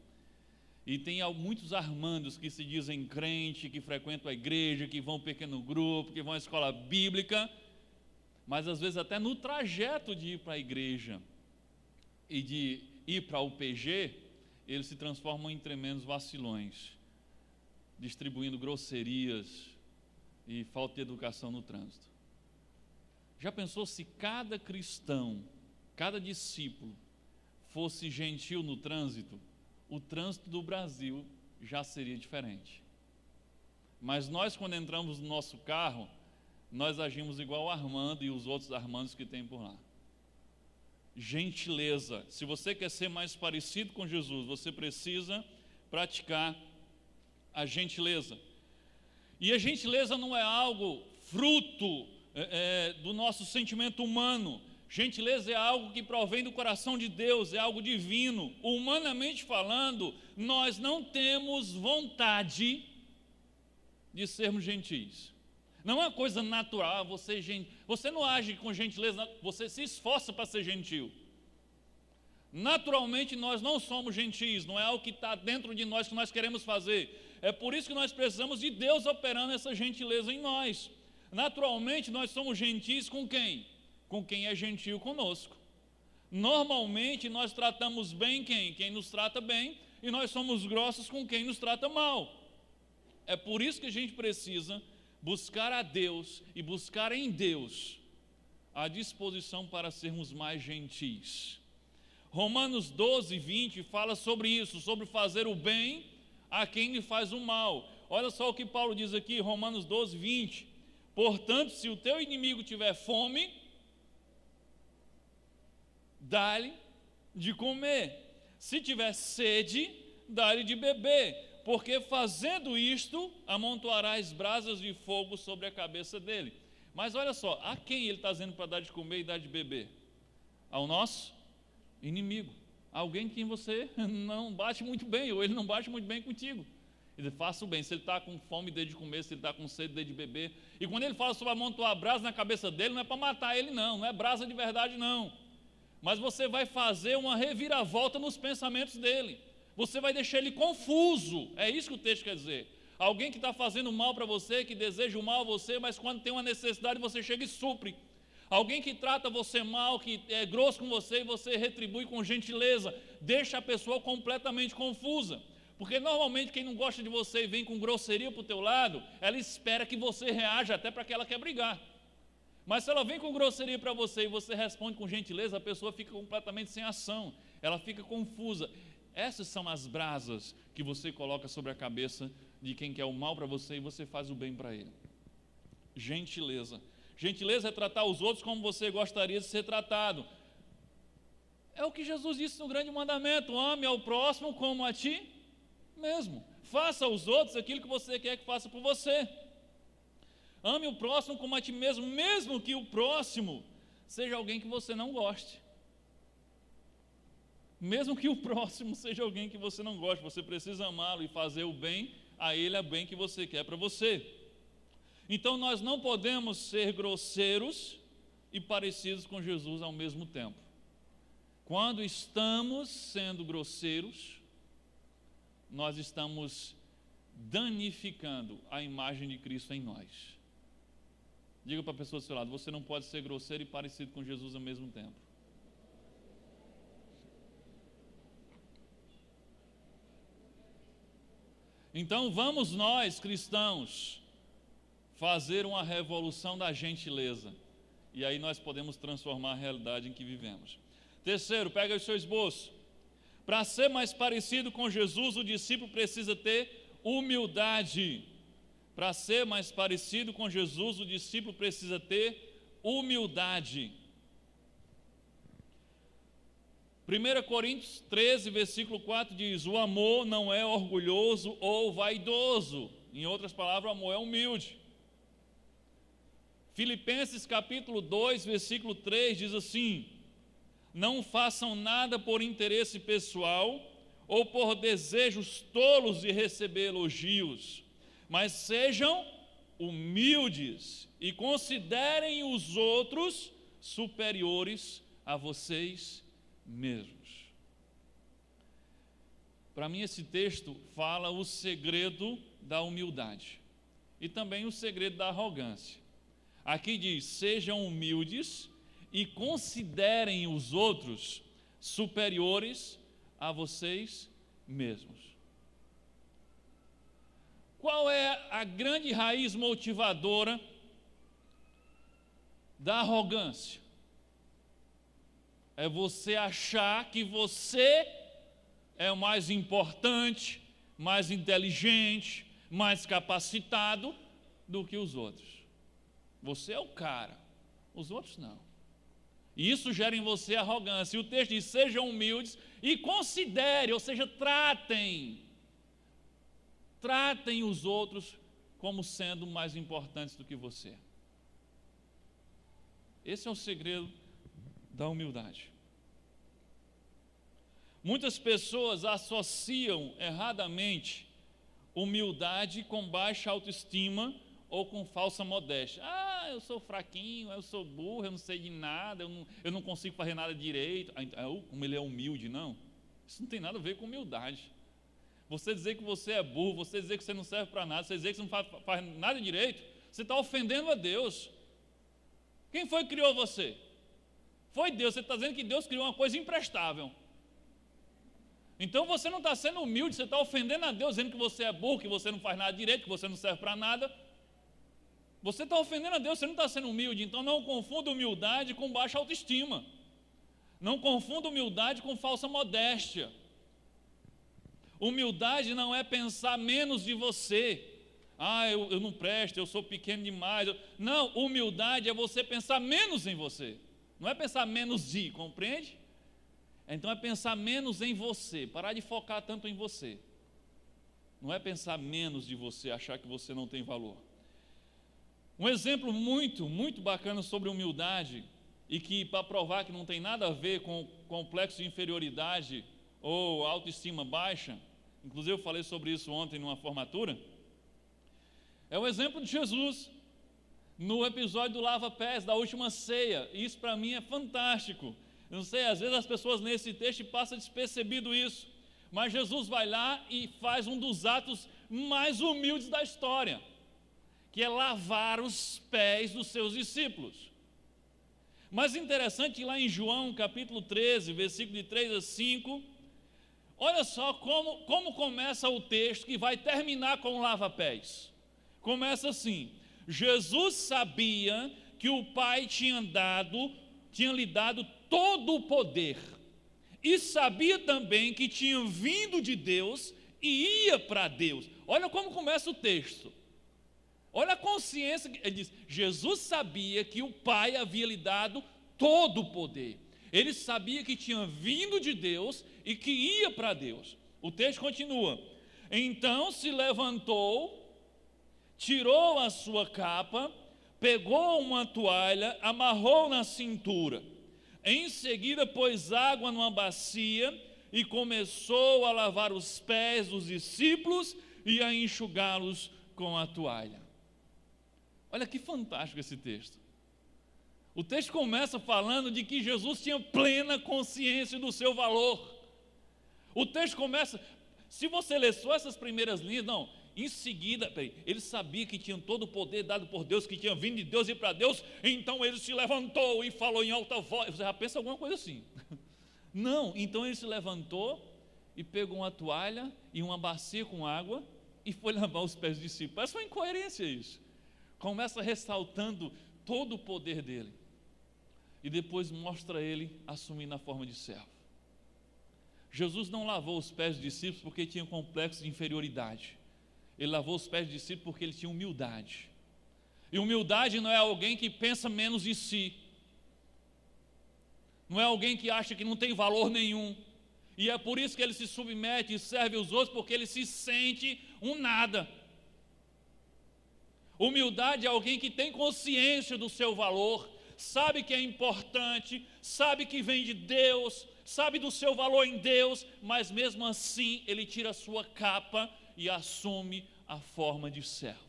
E tem muitos Armandos que se dizem crente, que frequentam a igreja, que vão ao pequeno grupo, que vão à escola bíblica, mas às vezes até no trajeto de ir para a igreja e de ir para o UPG, eles se transformam em tremendos vacilões, distribuindo grosserias e falta de educação no trânsito. Já pensou se cada cristão, cada discípulo fosse gentil no trânsito? O trânsito do Brasil já seria diferente. Mas nós, quando entramos no nosso carro, nós agimos igual o Armando e os outros Armandos que tem por lá. Gentileza. Se você quer ser mais parecido com Jesus, você precisa praticar a gentileza. E a gentileza não é algo fruto do nosso sentimento humano. Gentileza é algo que provém do coração de Deus, é algo divino. Humanamente falando, nós não temos vontade de sermos gentis. Não é uma coisa natural, você não age com gentileza, você se esforça para ser gentil. Naturalmente nós não somos gentis, não é algo que está dentro de nós que nós queremos fazer. É por isso que nós precisamos de Deus operando essa gentileza em nós. Naturalmente nós somos gentis com quem? Com quem é gentil conosco. Normalmente nós tratamos bem quem? Quem nos trata bem, e nós somos grossos com quem nos trata mal. É por isso que a gente precisa buscar a Deus e buscar em Deus a disposição para sermos mais gentis. Romanos 12, 20 fala sobre isso, sobre fazer o bem a quem lhe faz o mal. Olha só o que Paulo diz aqui, Romanos 12, 20. Portanto, se o teu inimigo tiver fome, dá-lhe de comer. Se tiver sede, dá-lhe de beber, porque fazendo isto, amontoarás brasas de fogo sobre a cabeça dele. Mas olha só, a quem ele está dizendo para dar de comer e dar de beber? Ao nosso inimigo. Alguém que você não bate muito bem, ou ele não bate muito bem contigo. Ele faça o bem. Se ele está com fome, dê de comer. Se ele está com sede, dê de beber. E quando ele fala sobre amontoar brasa na cabeça dele, não é para matar ele não é brasa de verdade não. Mas você vai fazer uma reviravolta nos pensamentos dele. Você vai deixar ele confuso. É isso que o texto quer dizer. Alguém que está fazendo mal para você, que deseja o mal a você, mas quando tem uma necessidade você chega e supre. Alguém que trata você mal, que é grosso com você e você retribui com gentileza, deixa a pessoa completamente confusa. Porque normalmente quem não gosta de você e vem com grosseria para o teu lado, ela espera que você reaja até para que ela quer brigar. Mas se ela vem com grosseria para você e você responde com gentileza, a pessoa fica completamente sem ação, ela fica confusa. Essas são as brasas que você coloca sobre a cabeça de quem quer o mal para você e você faz o bem para ele. Gentileza. Gentileza é tratar os outros como você gostaria de ser tratado. É o que Jesus disse no grande mandamento: ame ao próximo como a ti mesmo. Faça aos outros aquilo que você quer que faça por você. Ame o próximo como a ti mesmo, mesmo que o próximo seja alguém que você não goste. Mesmo que o próximo seja alguém que você não goste, você precisa amá-lo e fazer o bem a ele, a bem que você quer para você. Então nós não podemos ser grosseiros e parecidos com Jesus ao mesmo tempo. Quando estamos sendo grosseiros, nós estamos danificando a imagem de Cristo em nós. Diga para a pessoa do seu lado: você não pode ser grosseiro e parecido com Jesus ao mesmo tempo. Então vamos nós, cristãos, fazer uma revolução da gentileza. E aí nós podemos transformar a realidade em que vivemos. Terceiro, pega o seu esboço. Para ser mais parecido com Jesus, o discípulo precisa ter humildade. Para ser mais parecido com Jesus, o discípulo precisa ter humildade. 1 Coríntios 13, versículo 4 diz: o amor não é orgulhoso ou vaidoso. Em outras palavras, o amor é humilde. Filipenses capítulo 2, versículo 3 diz assim: não façam nada por interesse pessoal ou por desejos tolos de receber elogios, mas sejam humildes e considerem os outros superiores a vocês mesmos. Para mim esse texto fala o segredo da humildade e também o segredo da arrogância. Aqui diz: sejam humildes e considerem os outros superiores a vocês mesmos. Qual é a grande raiz motivadora da arrogância? É você achar que você é o mais importante, mais inteligente, mais capacitado do que os outros. Você é o cara, os outros não. E isso gera em você arrogância. E o texto diz: sejam humildes e considerem, ou seja, tratem os outros como sendo mais importantes do que você. Esse é o segredo da humildade. Muitas pessoas associam erradamente humildade com baixa autoestima ou com falsa modéstia. Eu sou fraquinho, eu sou burro, eu não sei de nada, eu não consigo fazer nada direito. Como ele é humilde, não. Isso não tem nada a ver com humildade. Você dizer que você é burro, você dizer que você não serve para nada, você dizer que você não faz nada direito, você está ofendendo a Deus. Quem foi que criou você? Foi Deus. Você está dizendo que Deus criou uma coisa imprestável. Então você não está sendo humilde, você está ofendendo a Deus, dizendo que você é burro, que você não faz nada direito, que você não serve para nada. Você está ofendendo a Deus, você não está sendo humilde. Então não confunda humildade com baixa autoestima. Não confunda humildade com falsa modéstia. Humildade não é pensar menos de você. Eu não presto, eu sou pequeno demais. Não, humildade é você pensar menos em você. Não é pensar menos de, compreende? Então é pensar menos em você, parar de focar tanto em você. Não é pensar menos de você, achar que você não tem valor. Um exemplo muito, muito bacana sobre humildade, e que para provar que não tem nada a ver com complexo de inferioridade ou autoestima baixa, inclusive eu falei sobre isso ontem numa formatura, é o exemplo de Jesus, no episódio do lava-pés, da última ceia. Isso para mim é fantástico. Eu não sei, às vezes as pessoas nesse texto passam despercebido isso, mas Jesus vai lá e faz um dos atos mais humildes da história, que é lavar os pés dos seus discípulos. Mas interessante, lá em João capítulo 13, versículo de 3 a 5, olha só como começa o texto que vai terminar com o lava-pés. Começa assim: Jesus sabia que o Pai tinha lhe dado todo o poder, e sabia também que tinha vindo de Deus e ia para Deus. Olha como começa o texto. Olha a consciência, ele diz, Jesus sabia que o Pai havia lhe dado todo o poder. Ele sabia que tinha vindo de Deus e que ia para Deus. O texto continua: então se levantou, tirou a sua capa, pegou uma toalha, amarrou na cintura. Em seguida pôs água numa bacia e começou a lavar os pés dos discípulos e a enxugá-los com a toalha. Olha que fantástico esse texto. O texto começa falando de que Jesus tinha plena consciência do seu valor. O texto começa, se você ler só essas primeiras linhas, não, em seguida, ele sabia que tinha todo o poder dado por Deus, que tinha vindo de Deus e para Deus, então ele se levantou e falou em alta voz. Você já pensa alguma coisa assim? Não, então ele se levantou e pegou uma toalha e uma bacia com água e foi lavar os pés dos discípulos. Parece uma incoerência isso. Começa ressaltando todo o poder dele e depois mostra ele assumindo a forma de servo. Jesus não lavou os pés dos discípulos porque tinha complexo de inferioridade. Ele lavou os pés dos discípulos porque ele tinha humildade. E humildade não é alguém que pensa menos de si. Não é alguém que acha que não tem valor nenhum. E é por isso que ele se submete e serve os outros, porque ele se sente um nada. Humildade é alguém que tem consciência do seu valor, sabe que é importante, sabe que vem de Deus, sabe do seu valor em Deus, mas mesmo assim ele tira a sua capa e assume a forma de servo.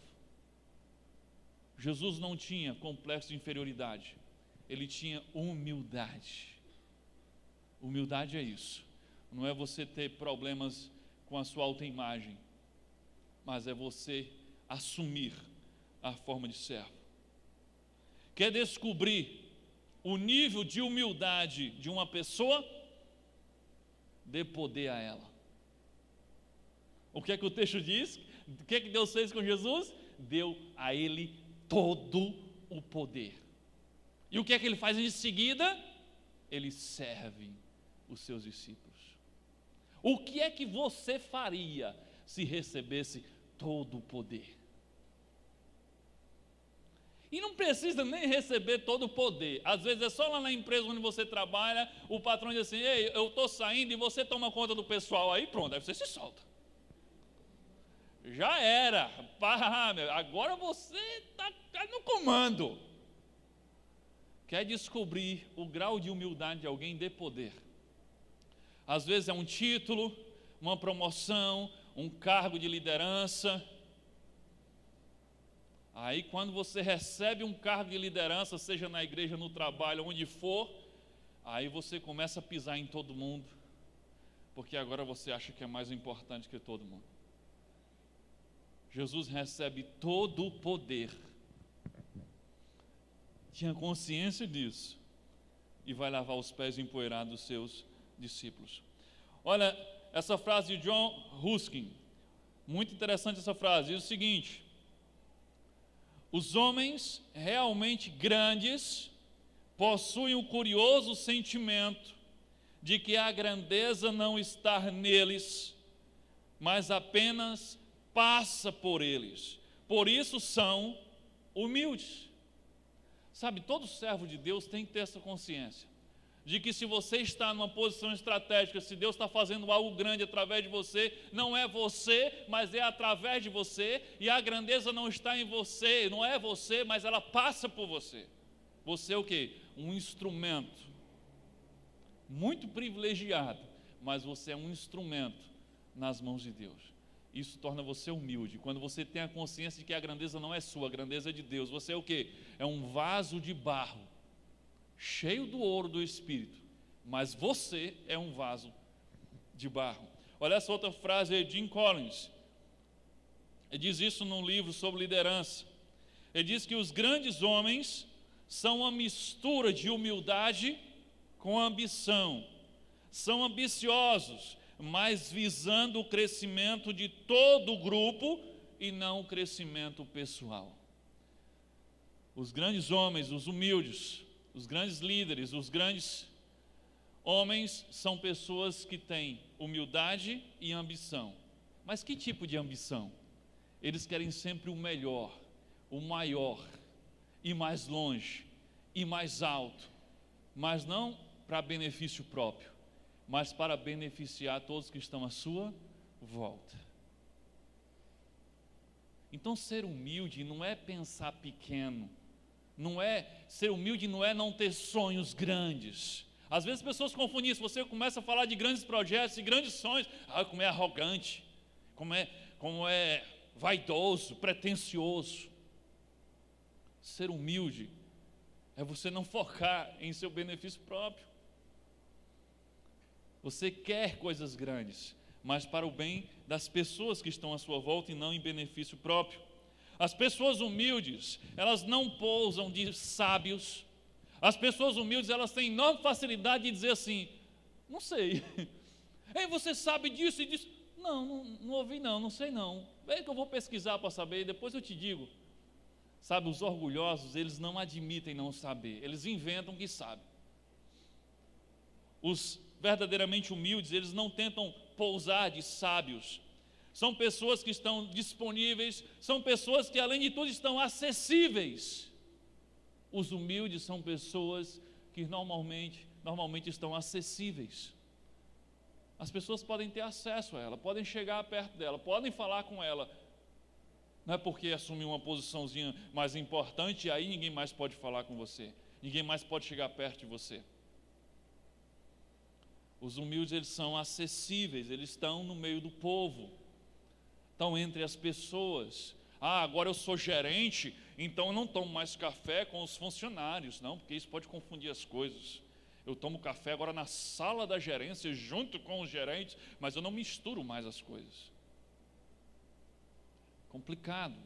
Jesus não tinha complexo de inferioridade, ele tinha humildade. Humildade é isso, não é você ter problemas com a sua autoimagem, mas é você assumir a forma de servo. Quer descobrir o nível de humildade de uma pessoa? Dê poder a ela. O que é que o texto diz? O que é que Deus fez com Jesus? Deu a ele todo o poder. E o que é que ele faz em seguida? Ele serve os seus discípulos. O que é que você faria se recebesse todo o poder? E não precisa nem receber todo o poder. Às vezes é só lá na empresa onde você trabalha, o patrão diz assim: ei, eu estou saindo e você toma conta do pessoal aí, pronto, aí você se solta. Já era, agora você está no comando. Quer descobrir o grau de humildade de alguém? Dê poder. Às vezes é um título, uma promoção, um cargo de liderança. Aí quando você recebe um cargo de liderança, seja na igreja, no trabalho, onde for, aí você começa a pisar em todo mundo, porque agora você acha que é mais importante que todo mundo. Jesus recebe todo o poder, tinha consciência disso, e vai lavar os pés empoeirados dos seus discípulos. Olha, essa frase de John Ruskin, muito interessante essa frase, diz o seguinte: Os homens realmente grandes possuem o curioso sentimento de que a grandeza não está neles, mas apenas passa por eles. Por isso são humildes. Sabe, todo servo de Deus tem que ter essa consciência de que se você está numa posição estratégica, se Deus está fazendo algo grande através de você, não é você, mas é através de você, e a grandeza não está em você, não é você, mas ela passa por você. Você é o quê? Um instrumento, muito privilegiado, mas você é um instrumento nas mãos de Deus. Isso torna você humilde. Quando você tem a consciência de que a grandeza não é sua, a grandeza é de Deus, você é o quê? É um vaso de barro, cheio do ouro do Espírito, mas você é um vaso de barro. Olha essa outra frase aí de Jim Collins. Ele diz isso num livro sobre liderança. Ele diz que os grandes homens são uma mistura de humildade com ambição. São ambiciosos, mas visando o crescimento de todo o grupo e não o crescimento pessoal. Os grandes homens, os humildes, os grandes líderes, os grandes homens são pessoas que têm humildade e ambição. Mas que tipo de ambição? Eles querem sempre o melhor, o maior, e mais longe, e mais alto, mas não para benefício próprio, mas para beneficiar todos que estão à sua volta. Então, ser humilde não é pensar pequeno, não é ser humilde, não é não ter sonhos grandes. Às vezes as pessoas confundem isso. Você começa a falar de grandes projetos e grandes sonhos, como é arrogante, como é vaidoso, pretensioso. Ser humilde é você não focar em seu benefício próprio. Você quer coisas grandes, mas para o bem das pessoas que estão à sua volta e não em benefício próprio. As pessoas humildes, elas não pousam de sábios. As pessoas humildes, elas têm enorme facilidade de dizer assim: não sei. Ei, você sabe disso e disso? Não ouvi não sei não. É que eu vou pesquisar para saber e depois eu te digo. Sabe, os orgulhosos, eles não admitem não saber, eles inventam que sabem. Os verdadeiramente humildes, eles não tentam pousar de sábios. São pessoas que estão disponíveis, são pessoas que além de tudo estão acessíveis. Os humildes são pessoas que normalmente estão acessíveis. As pessoas podem ter acesso a ela, podem chegar perto dela, podem falar com ela. Não é porque assumiu uma posiçãozinha mais importante e aí ninguém mais pode falar com você, ninguém mais pode chegar perto de você. Os humildes, eles são acessíveis, eles estão no meio do povo, estão entre as pessoas. Agora eu sou gerente, então eu não tomo mais café com os funcionários, não, porque isso pode confundir as coisas. Eu tomo café agora na sala da gerência, junto com os gerentes, mas eu não misturo mais as coisas. Complicado.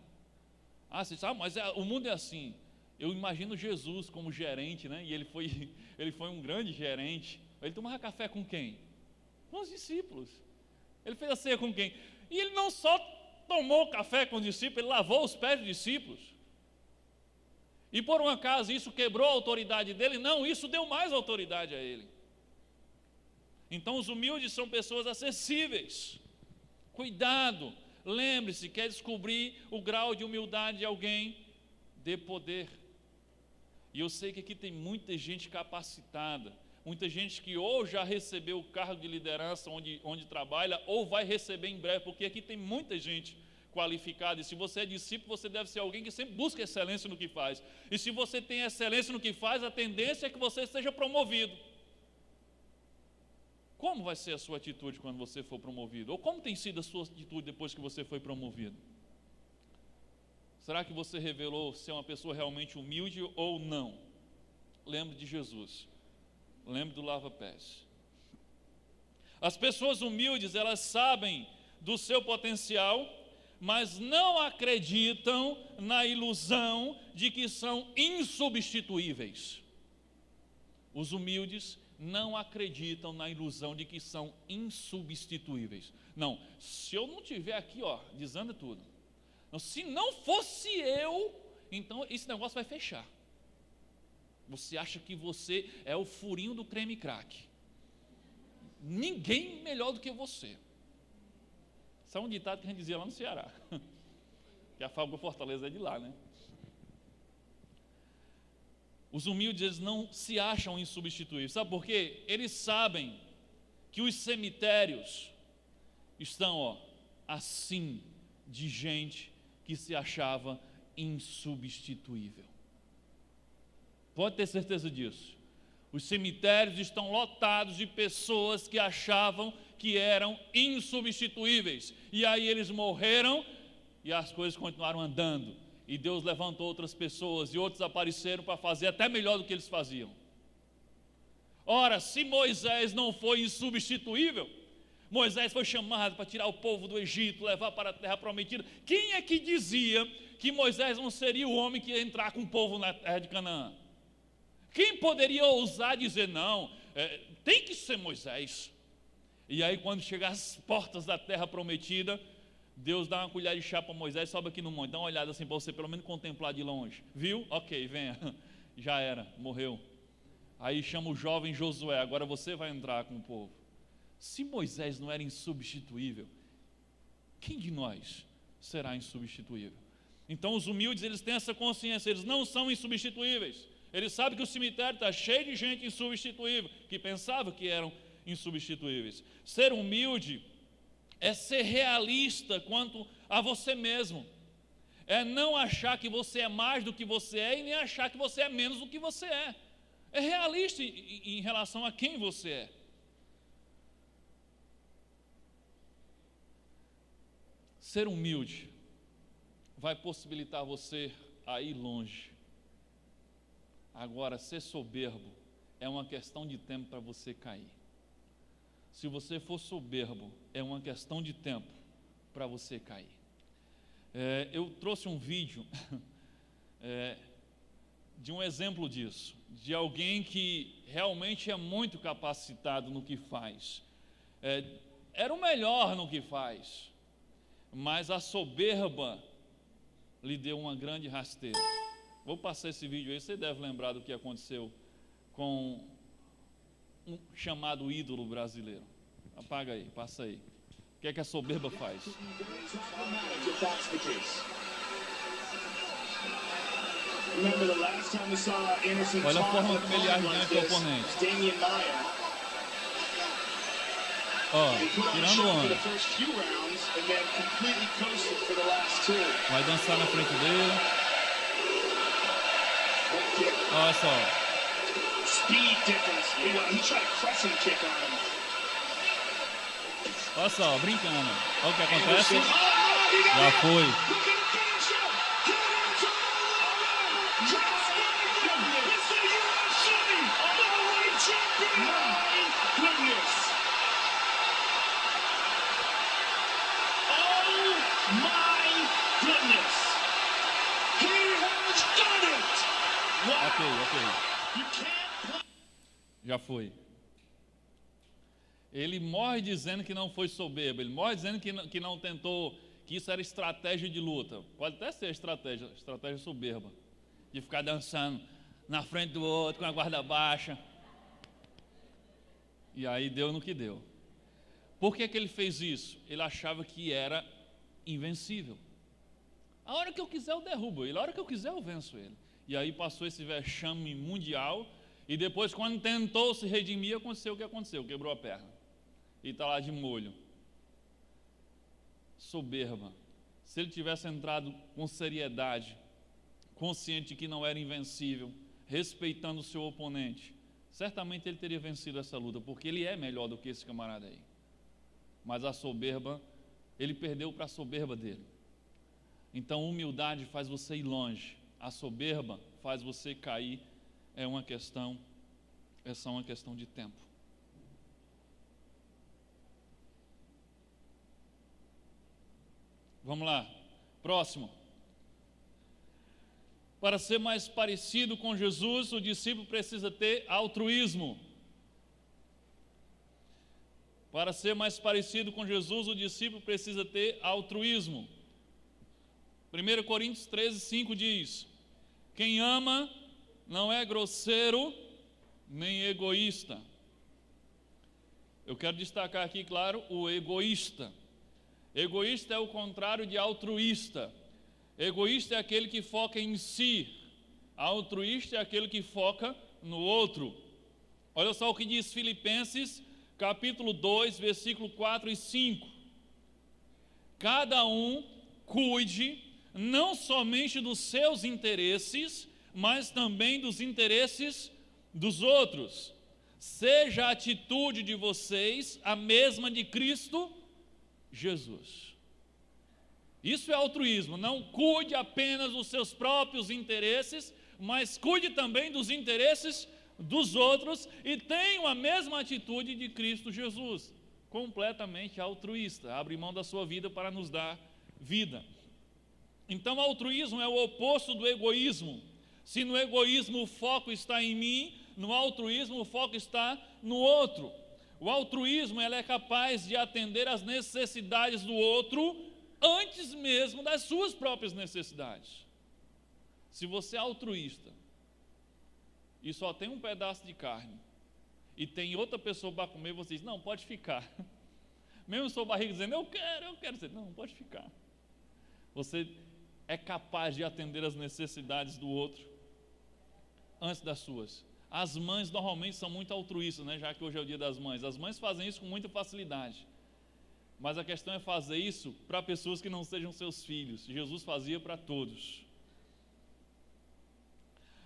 Você sabe, mas o mundo é assim. Eu imagino Jesus como gerente, né? E ele foi um grande gerente. Ele tomava café com quem? Com os discípulos. Ele fez a ceia com quem? E ele não só tomou café com os discípulos, ele lavou os pés dos discípulos. E por um acaso isso quebrou a autoridade dele? Não, isso deu mais autoridade a ele. Então os humildes são pessoas acessíveis. Cuidado, lembre-se, quer descobrir o grau de humildade de alguém? Dê poder. E eu sei que aqui tem muita gente capacitada, muita gente que ou já recebeu o cargo de liderança onde trabalha, ou vai receber em breve, porque aqui tem muita gente qualificada. E se você é discípulo, você deve ser alguém que sempre busca excelência no que faz. E se você tem excelência no que faz, a tendência é que você seja promovido. Como vai ser a sua atitude quando você for promovido? Ou como tem sido a sua atitude depois que você foi promovido? Será que você revelou ser uma pessoa realmente humilde ou não? Lembre de Jesus. Lembre do lava-pés. As pessoas humildes, elas sabem do seu potencial, mas não acreditam na ilusão de que são insubstituíveis. Os humildes não acreditam na ilusão de que são insubstituíveis. Não, se eu não estiver aqui, desanda tudo. Não, se não fosse então esse negócio vai fechar. Você acha que você é o furinho do creme crack. Ninguém melhor do que você. Isso é um ditado que a gente dizia lá no Ceará. Que a fábrica Fortaleza é de lá, né? Os humildes, eles não se acham insubstituíveis. Sabe por quê? Eles sabem que os cemitérios estão, assim de gente que se achava insubstituível. Pode ter certeza disso. Os cemitérios estão lotados de pessoas que achavam que eram insubstituíveis. E aí eles morreram e as coisas continuaram andando. E Deus levantou outras pessoas e outros apareceram para fazer até melhor do que eles faziam. Ora, se Moisés não foi insubstituível, Moisés foi chamado para tirar o povo do Egito, levar para a terra prometida. Quem é que dizia que Moisés não seria o homem que ia entrar com o povo na terra de Canaã? Quem poderia ousar dizer não? Tem que ser Moisés. E aí quando chegar às portas da terra prometida, Deus dá uma colher de chá para Moisés, sobe aqui no monte, dá uma olhada assim para você pelo menos contemplar de longe. Viu? Ok, venha. Já era, morreu. Aí chama o jovem Josué, agora você vai entrar com o povo. Se Moisés não era insubstituível, quem de nós será insubstituível? Então os humildes, eles têm essa consciência, eles não são insubstituíveis. Eles sabem que o cemitério está cheio de gente insubstituível, que pensava que eram insubstituíveis. Ser humilde é ser realista quanto a você mesmo. É não achar que você é mais do que você é e nem achar que você é menos do que você é. É realista em relação a quem você é. Ser humilde vai possibilitar você a ir longe. Agora, ser soberbo é uma questão de tempo para você cair. Se você for soberbo, é uma questão de tempo para você cair. Eu trouxe um vídeo de um exemplo disso, de alguém que realmente é muito capacitado no que faz. Era o melhor no que faz, mas a soberba lhe deu uma grande rasteira. Vou passar esse vídeo aí, você deve lembrar do que aconteceu com um chamado ídolo brasileiro. Apaga aí, passa aí. O que é que a soberba faz? Olha a forma como ele age diante do oponente. Tirando onda. Vai dançar na frente dele. Olha só. Olha só, brincando. Olha o que acontece. Já foi. Ok. Já foi. Ele morre dizendo que não foi soberbo, ele morre dizendo que não tentou, que isso era estratégia de luta. Pode até ser estratégia soberba, de ficar dançando na frente do outro com a guarda baixa. E aí deu no que deu. Por que ele fez isso? Ele achava que era invencível. A hora que eu quiser eu derrubo ele, a hora que eu quiser eu venço ele. E aí passou esse vexame mundial, e depois quando tentou se redimir, aconteceu o que aconteceu, quebrou a perna. E está lá de molho. Soberba. Se ele tivesse entrado com seriedade, consciente de que não era invencível, respeitando o seu oponente, certamente ele teria vencido essa luta, porque ele é melhor do que esse camarada aí. Mas a soberba, ele perdeu para a soberba dele. Então humildade faz você ir longe, a soberba faz você cair. É só uma questão de tempo. Vamos lá, próximo. Para ser mais parecido com Jesus, o discípulo precisa ter altruísmo. Para ser mais parecido com Jesus, o discípulo precisa ter altruísmo. 1 Coríntios 13:5 diz: Quem ama não é grosseiro nem egoísta. Eu quero destacar aqui, claro, o egoísta. Egoísta é o contrário de altruísta. Egoísta é aquele que foca em si. Altruísta é aquele que foca no outro. Olha só o que diz Filipenses, capítulo 2, versículo 4 e 5. Cada um cuide não somente dos seus interesses, mas também dos interesses dos outros. Seja a atitude de vocês a mesma de Cristo Jesus. Isso é altruísmo. Não cuide apenas dos seus próprios interesses, mas cuide também dos interesses dos outros e tenha a mesma atitude de Cristo Jesus, completamente altruísta, abre mão da sua vida para nos dar vida. Então, altruísmo é o oposto do egoísmo. Se no egoísmo o foco está em mim, no altruísmo o foco está no outro. O altruísmo ele é capaz de atender às necessidades do outro antes mesmo das suas próprias necessidades. Se você é altruísta e só tem um pedaço de carne e tem outra pessoa para comer, você diz, não, pode ficar. Mesmo sua barriga dizendo, eu quero dizer, não, pode ficar. Você é capaz de atender as necessidades do outro antes das suas. As mães normalmente são muito altruístas, né? Já que hoje é o dia das mães. As mães fazem isso com muita facilidade. Mas a questão é fazer isso para pessoas que não sejam seus filhos. Jesus fazia para todos.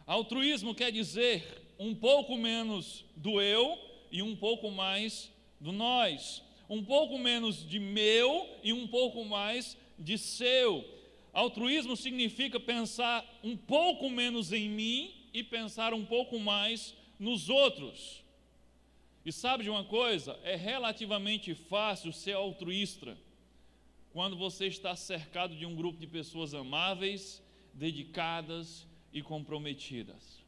Altruísmo quer dizer um pouco menos do eu e um pouco mais do nós. Um pouco menos de meu e um pouco mais de seu. Altruísmo significa pensar um pouco menos em mim e pensar um pouco mais nos outros. E sabe de uma coisa? É relativamente fácil ser altruísta quando você está cercado de um grupo de pessoas amáveis, dedicadas e comprometidas.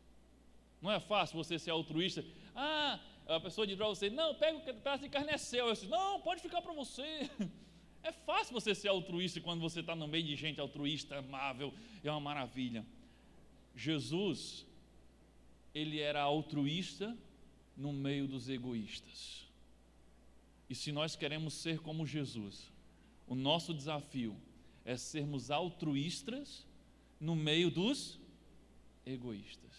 Não é fácil você ser altruísta. A pessoa diz para você, não, pega o pedaço de carne, é seu. Eu disse, não, pode ficar para você. É fácil você ser altruísta quando você está no meio de gente altruísta, amável, é uma maravilha. Jesus, ele era altruísta no meio dos egoístas. E se nós queremos ser como Jesus, o nosso desafio é sermos altruístas no meio dos egoístas.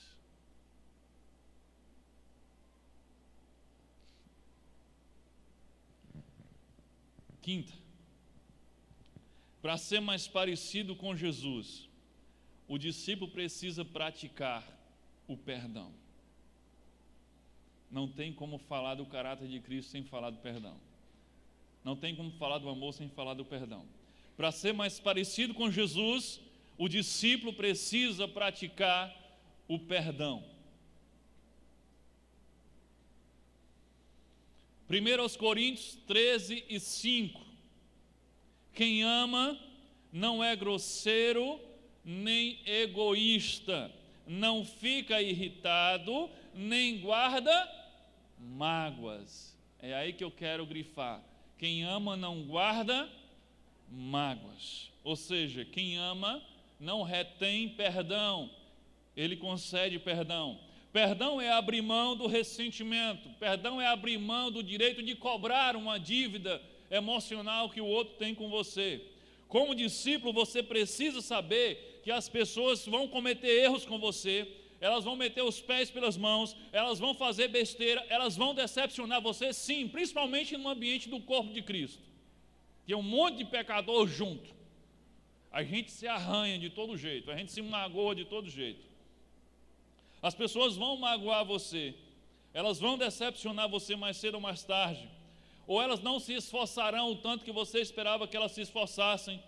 Quinta, para ser mais parecido com Jesus, o discípulo precisa praticar o perdão. Não tem como falar do caráter de Cristo sem falar do perdão. Não tem como falar do amor sem falar do perdão. Para ser mais parecido com Jesus, o discípulo precisa praticar o perdão. 1 Coríntios 13 e 5. Quem ama não é grosseiro nem egoísta, não fica irritado, nem guarda mágoas. É aí que eu quero grifar. Quem ama não guarda mágoas. Ou seja, quem ama não retém perdão, ele concede perdão. Perdão é abrir mão do ressentimento, perdão é abrir mão do direito de cobrar uma dívida emocional que o outro tem com você. Como discípulo, você precisa saber que as pessoas vão cometer erros com você, elas vão meter os pés pelas mãos, elas vão fazer besteira, elas vão decepcionar você, sim, principalmente no ambiente do corpo de Cristo. Tem um monte de pecador junto. A gente se arranha de todo jeito, a gente se magoa de todo jeito. As pessoas vão magoar você, elas vão decepcionar você mais cedo ou mais tarde, ou elas não se esforçarão o tanto que você esperava que elas se esforçassem,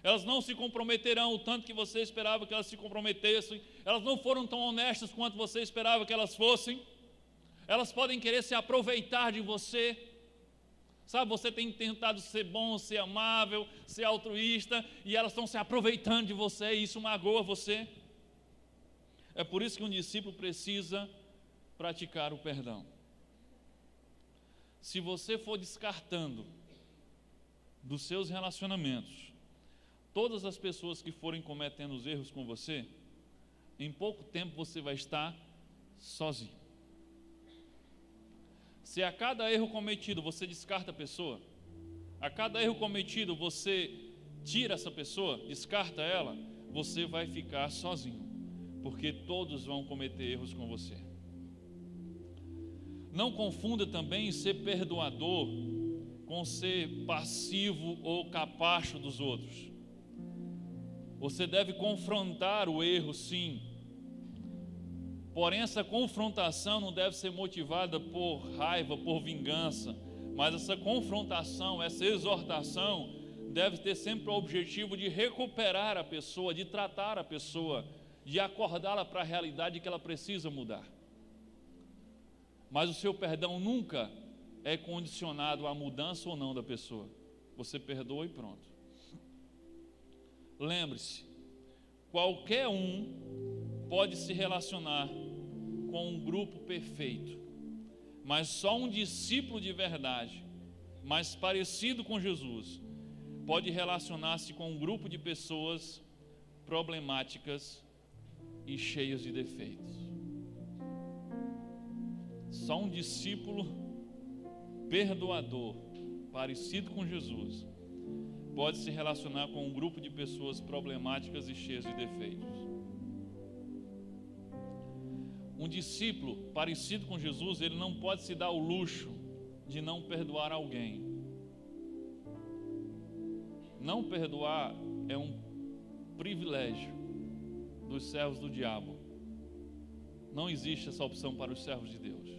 elas não se comprometerão o tanto que você esperava que elas se comprometessem, elas não foram tão honestas quanto você esperava que elas fossem, elas podem querer se aproveitar de você. Sabe, você tem tentado ser bom, ser amável, ser altruísta, e elas estão se aproveitando de você, e isso magoa você. É por isso que um discípulo precisa praticar o perdão. Se você for descartando dos seus relacionamentos todas as pessoas que forem cometendo os erros com você, em pouco tempo você vai estar sozinho. Se a cada erro cometido você descarta a pessoa, a cada erro cometido você tira essa pessoa, descarta ela, você vai ficar sozinho, porque todos vão cometer erros com você. Não confunda também ser perdoador com ser passivo ou capacho dos outros. Você deve confrontar o erro, sim. Porém, essa confrontação não deve ser motivada por raiva, por vingança, mas essa confrontação, essa exortação deve ter sempre o objetivo de recuperar a pessoa, de tratar a pessoa, de acordá-la para a realidade que ela precisa mudar. Mas o seu perdão nunca é condicionado à mudança ou não da pessoa. Você perdoa e pronto. Lembre-se, qualquer um pode se relacionar com um grupo perfeito, mas só um discípulo de verdade, mais parecido com Jesus, pode relacionar-se com um grupo de pessoas problemáticas e cheias de defeitos. Só um discípulo perdoador, parecido com Jesus, pode se relacionar com um grupo de pessoas problemáticas e cheias de defeitos. Um discípulo parecido com Jesus, ele não pode se dar o luxo de não perdoar alguém. Não perdoar é um privilégio dos servos do diabo. Não existe essa opção para os servos de Deus,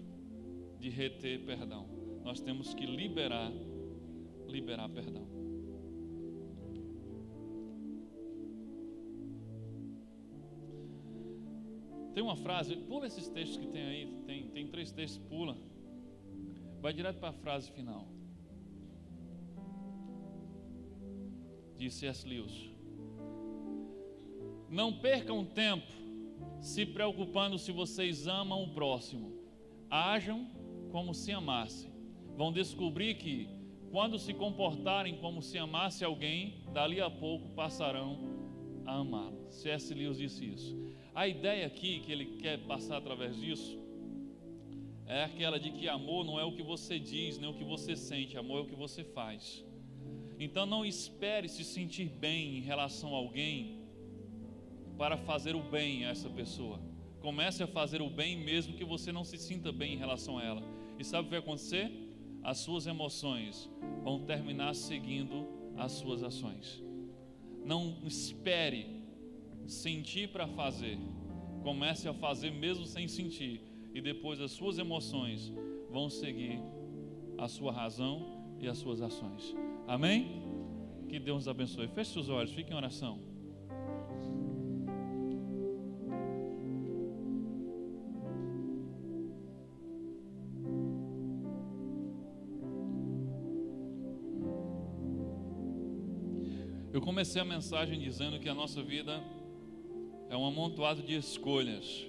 de reter perdão. Nós temos que liberar perdão. Tem uma frase, pula esses textos que tem aí, tem 3 textos, pula. Vai direto para a frase final. Diz C.S. Lewis: não percam tempo se preocupando se vocês amam o próximo. Ajam como se amassem. Vão descobrir que, quando se comportarem como se amasse alguém, dali a pouco passarão a amá-lo. C.S. Lewis disse isso. A ideia aqui que ele quer passar através disso é aquela de que amor não é o que você diz, nem o que você sente, amor é o que você faz. Então não espere se sentir bem em relação a alguém para fazer o bem a essa pessoa. Comece a fazer o bem mesmo que você não se sinta bem em relação a ela. E sabe o que vai acontecer? As suas emoções vão terminar seguindo as suas ações. Não espere sentir para fazer. Comece a fazer mesmo sem sentir, e depois as suas emoções vão seguir a sua razão e as suas ações. Amém? Que Deus nos abençoe. Feche seus olhos, fique em oração. Eu comecei a mensagem dizendo que a nossa vida é um amontoado de escolhas.